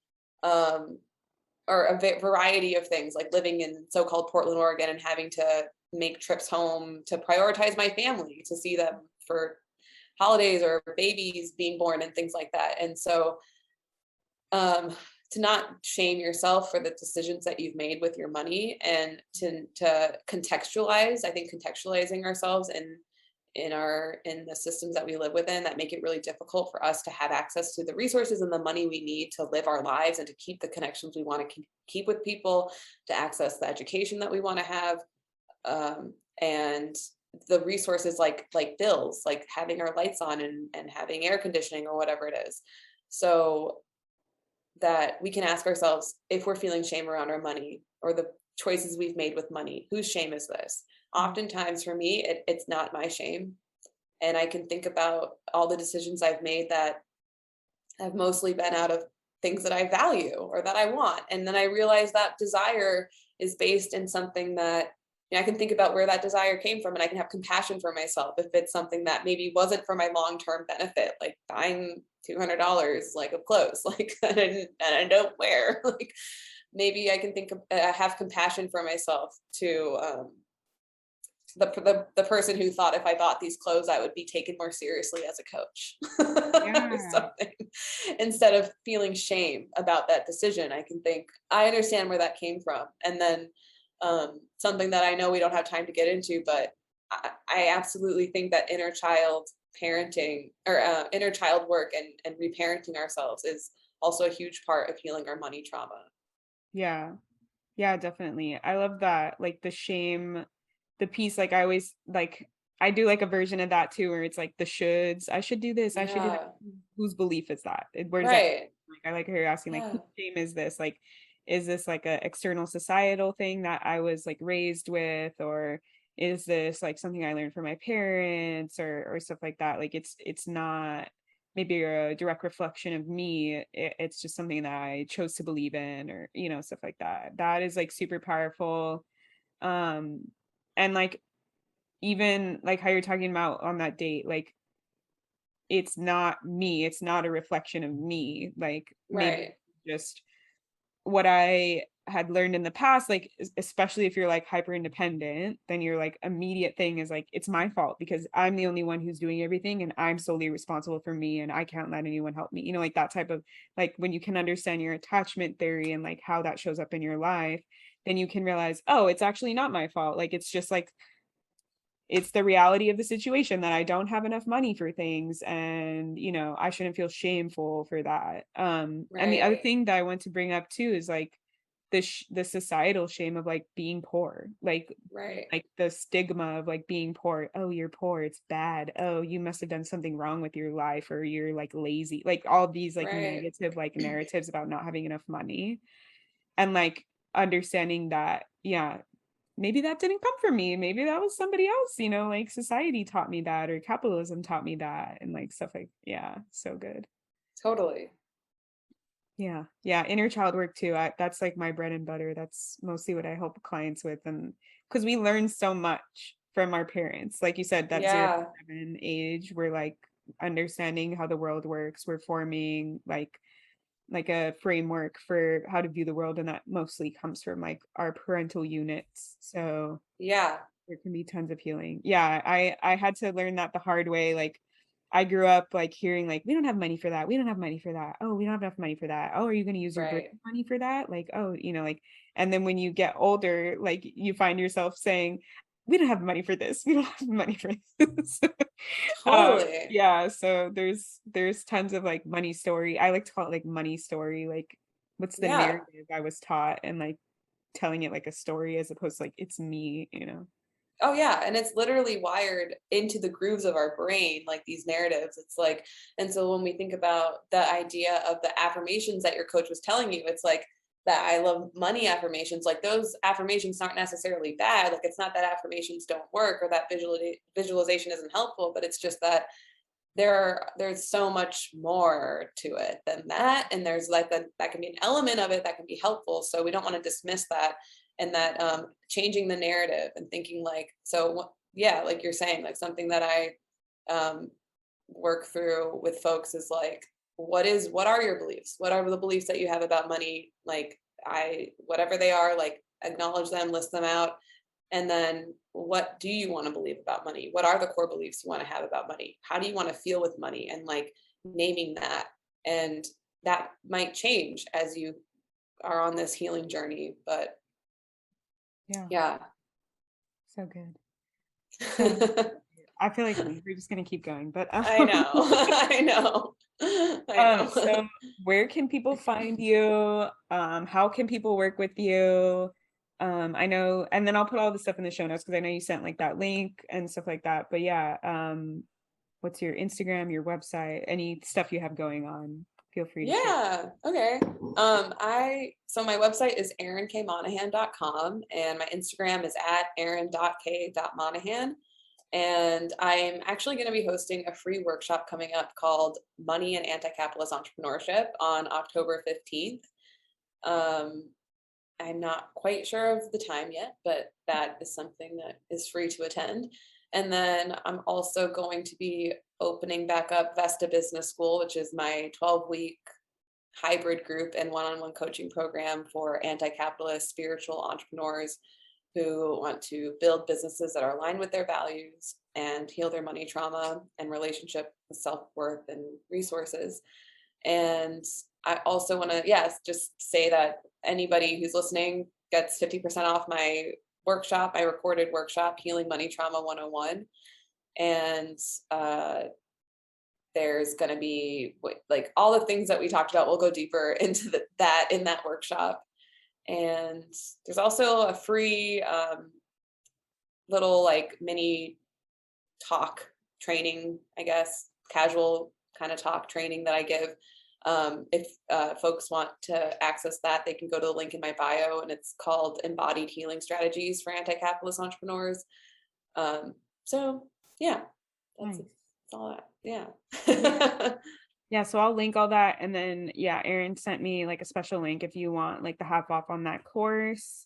C: or a variety of things, like living in so-called Portland, Oregon, and having to make trips home to prioritize my family, to see them for holidays or babies being born and things like that. And so to not shame yourself for the decisions that you've made with your money, and to contextualize. I think contextualizing ourselves in the systems that we live within that make it really difficult for us to have access to the resources and the money we need to live our lives and to keep the connections we want to keep with people, to access the education that we want to have, and the resources like bills, like having our lights on and having air conditioning or whatever it is. So that we can ask ourselves, if we're feeling shame around our money or the choices we've made with money, whose shame is this? Oftentimes for me, it's not my shame. And I can think about all the decisions I've made that have mostly been out of things that I value or that I want. And then I realize that desire is based in something that, I can think about where that desire came from, and I can have compassion for myself if it's something that maybe wasn't for my long-term benefit, like buying $200 like of clothes, like and I don't wear. Like maybe I can have compassion for myself to the person who thought if I bought these clothes I would be taken more seriously as a coach. Or something. Instead of feeling shame about that decision, I can think, I understand where that came from. And then something that I know we don't have time to get into, but I absolutely think that inner child parenting or inner child work and reparenting ourselves is also a huge part of healing our money trauma.
B: Yeah, definitely. I love that, like the shame, the piece. Like I always like, I do like a version of that too, where it's like the shoulds. I should do this. I should do that. Whose belief is that? Where does that? Like I like her asking, like, whose shame is this? Like, is this like a external societal thing that I was like raised with, or is this like something I learned from my parents or stuff like that? Like it's not maybe a direct reflection of me. It's just something that I chose to believe in, or stuff like that. That is like super powerful. And like even like how you're talking about on that date, like it's not me, it's not a reflection of me, like maybe just what I had learned in the past, like especially if you're like hyper independent, then your like immediate thing is like, it's my fault because I'm the only one who's doing everything and I'm solely responsible for me and I can't let anyone help me, you know, like that type of, like when you can understand your attachment theory and like how that shows up in your life, then you can realize, oh, it's actually not my fault. Like it's just like, it's the reality of the situation that I don't have enough money for things, and you know, I shouldn't feel shameful for that. And the other thing that I want to bring up too is like the societal shame of like being poor, like the stigma of like being poor. Oh, you're poor, it's bad. Oh, you must have done something wrong with your life, or you're like lazy, like all these like negative like narratives about not having enough money. And like understanding that, yeah, maybe that didn't come from me, maybe that was somebody else, you know, like society taught me that, or capitalism taught me that, and like stuff like, yeah, so good.
C: Totally.
B: Yeah, inner child work too. That's like my bread and butter. That's mostly what I help clients with, and because we learn so much from our parents, like you said, that 0 to 7 age, we're like understanding how the world works, we're forming like a framework for how to view the world, and that mostly comes from like our parental units. So there can be tons of healing. I had to learn that the hard way. Like I grew up like hearing like, we don't have money for that, we don't have money for that, oh, we don't have enough money for that, oh, are you going to use your birth money for that, like, oh, you know, like, and then when you get older, like you find yourself saying, we don't have money for this, we don't have money for this.
C: Totally.
B: Yeah, so there's tons of like money story, I like to call it like money story, like what's the narrative I was taught, and like telling it like a story as opposed to like it's me, you know.
C: Oh yeah, and it's literally wired into the grooves of our brain, like these narratives. It's like, and so when we think about the idea of the affirmations that your coach was telling you, it's like that I love money affirmations, like those affirmations aren't necessarily bad. Like it's not that affirmations don't work or that visualization isn't helpful, but it's just that there's so much more to it than that, and there's like that can be an element of it that can be helpful, so we don't want to dismiss that. And that changing the narrative and thinking like, so yeah, like you're saying, like something that I work through with folks is like, what are your beliefs, what are the beliefs that you have about money, like whatever they are, like acknowledge them, list them out. And then what do you want to believe about money? What are the core beliefs you want to have about money? How do you want to feel with money? And like naming that. And that might change as you are on this healing journey. But yeah.
B: So good. So I feel like we're just gonna keep going, but
C: I know.
B: So where can people find you? How can people work with you? I know, and then I'll put all the stuff in the show notes because I know you sent like that link and stuff like that. But yeah, what's your Instagram, your website, any stuff you have going on? Feel free to share.
C: Okay. So my website is erinkmonahan.com and my Instagram is at erin.k.monahan. And I'm actually going to be hosting a free workshop coming up called Money and Anti-Capitalist Entrepreneurship on October 15th. I'm not quite sure of the time yet, but that is something that is free to attend. And then I'm also going to be opening back up Vesta Business School, which is my 12-week hybrid group and one-on-one coaching program for anti-capitalist spiritual entrepreneurs who want to build businesses that are aligned with their values and heal their money trauma and relationship with self-worth and resources. And I also want to, just say that anybody who's listening gets 50% off my workshop, my recorded workshop, Healing Money Trauma 101. And there's going to be like all the things that we talked about. We'll go deeper into that in that workshop. And there's also a free little like mini talk training, I guess, casual kind of talk training that I give. If folks want to access that, they can go to the link in my bio, and it's called Embodied Healing Strategies for Anti-Capitalist Entrepreneurs. So yeah, that's all that. Yeah.
B: Yeah, so I'll link all that. And then Erin sent me like a special link if you want like the half off on that course.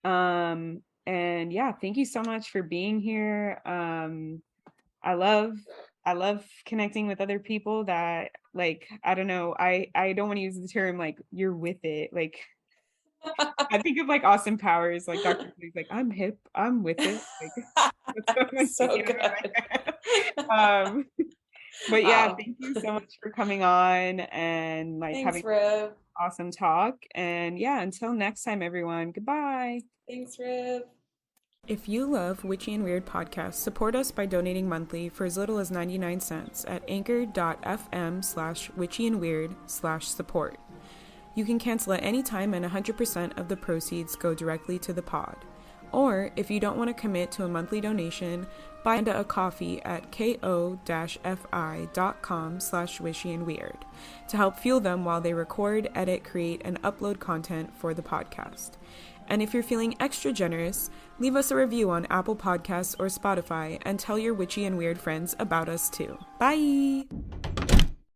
B: And yeah, thank you so much for being here. I love I love connecting with other people that, like, I don't know, I don't want to use the term like you're with it. Like, I think of like Austin Powers, like Dr. Who's like, I'm hip, I'm with it. Like, that's what I'm
C: So
B: thinking
C: good.
B: about in my head. But yeah,
C: Wow.
B: thank you so much for coming on and like
C: Thanks,
B: having
C: Riv.
B: awesome talk. And yeah, until next time, everyone. Goodbye.
C: Thanks, Riv.
B: If you love Witchy and Weird podcasts, support us by donating monthly for as little as 99 cents at anchor.fm/witchyandweird/support. You can cancel at any time and 100% of the proceeds go directly to the pod. Or if you don't want to commit to a monthly donation, buy a coffee at ko-fi.com/wishyandweird to help fuel them while they record, edit, create, and upload content for the podcast. And if you're feeling extra generous, leave us a review on Apple Podcasts or Spotify and tell your witchy and weird friends about us too. Bye!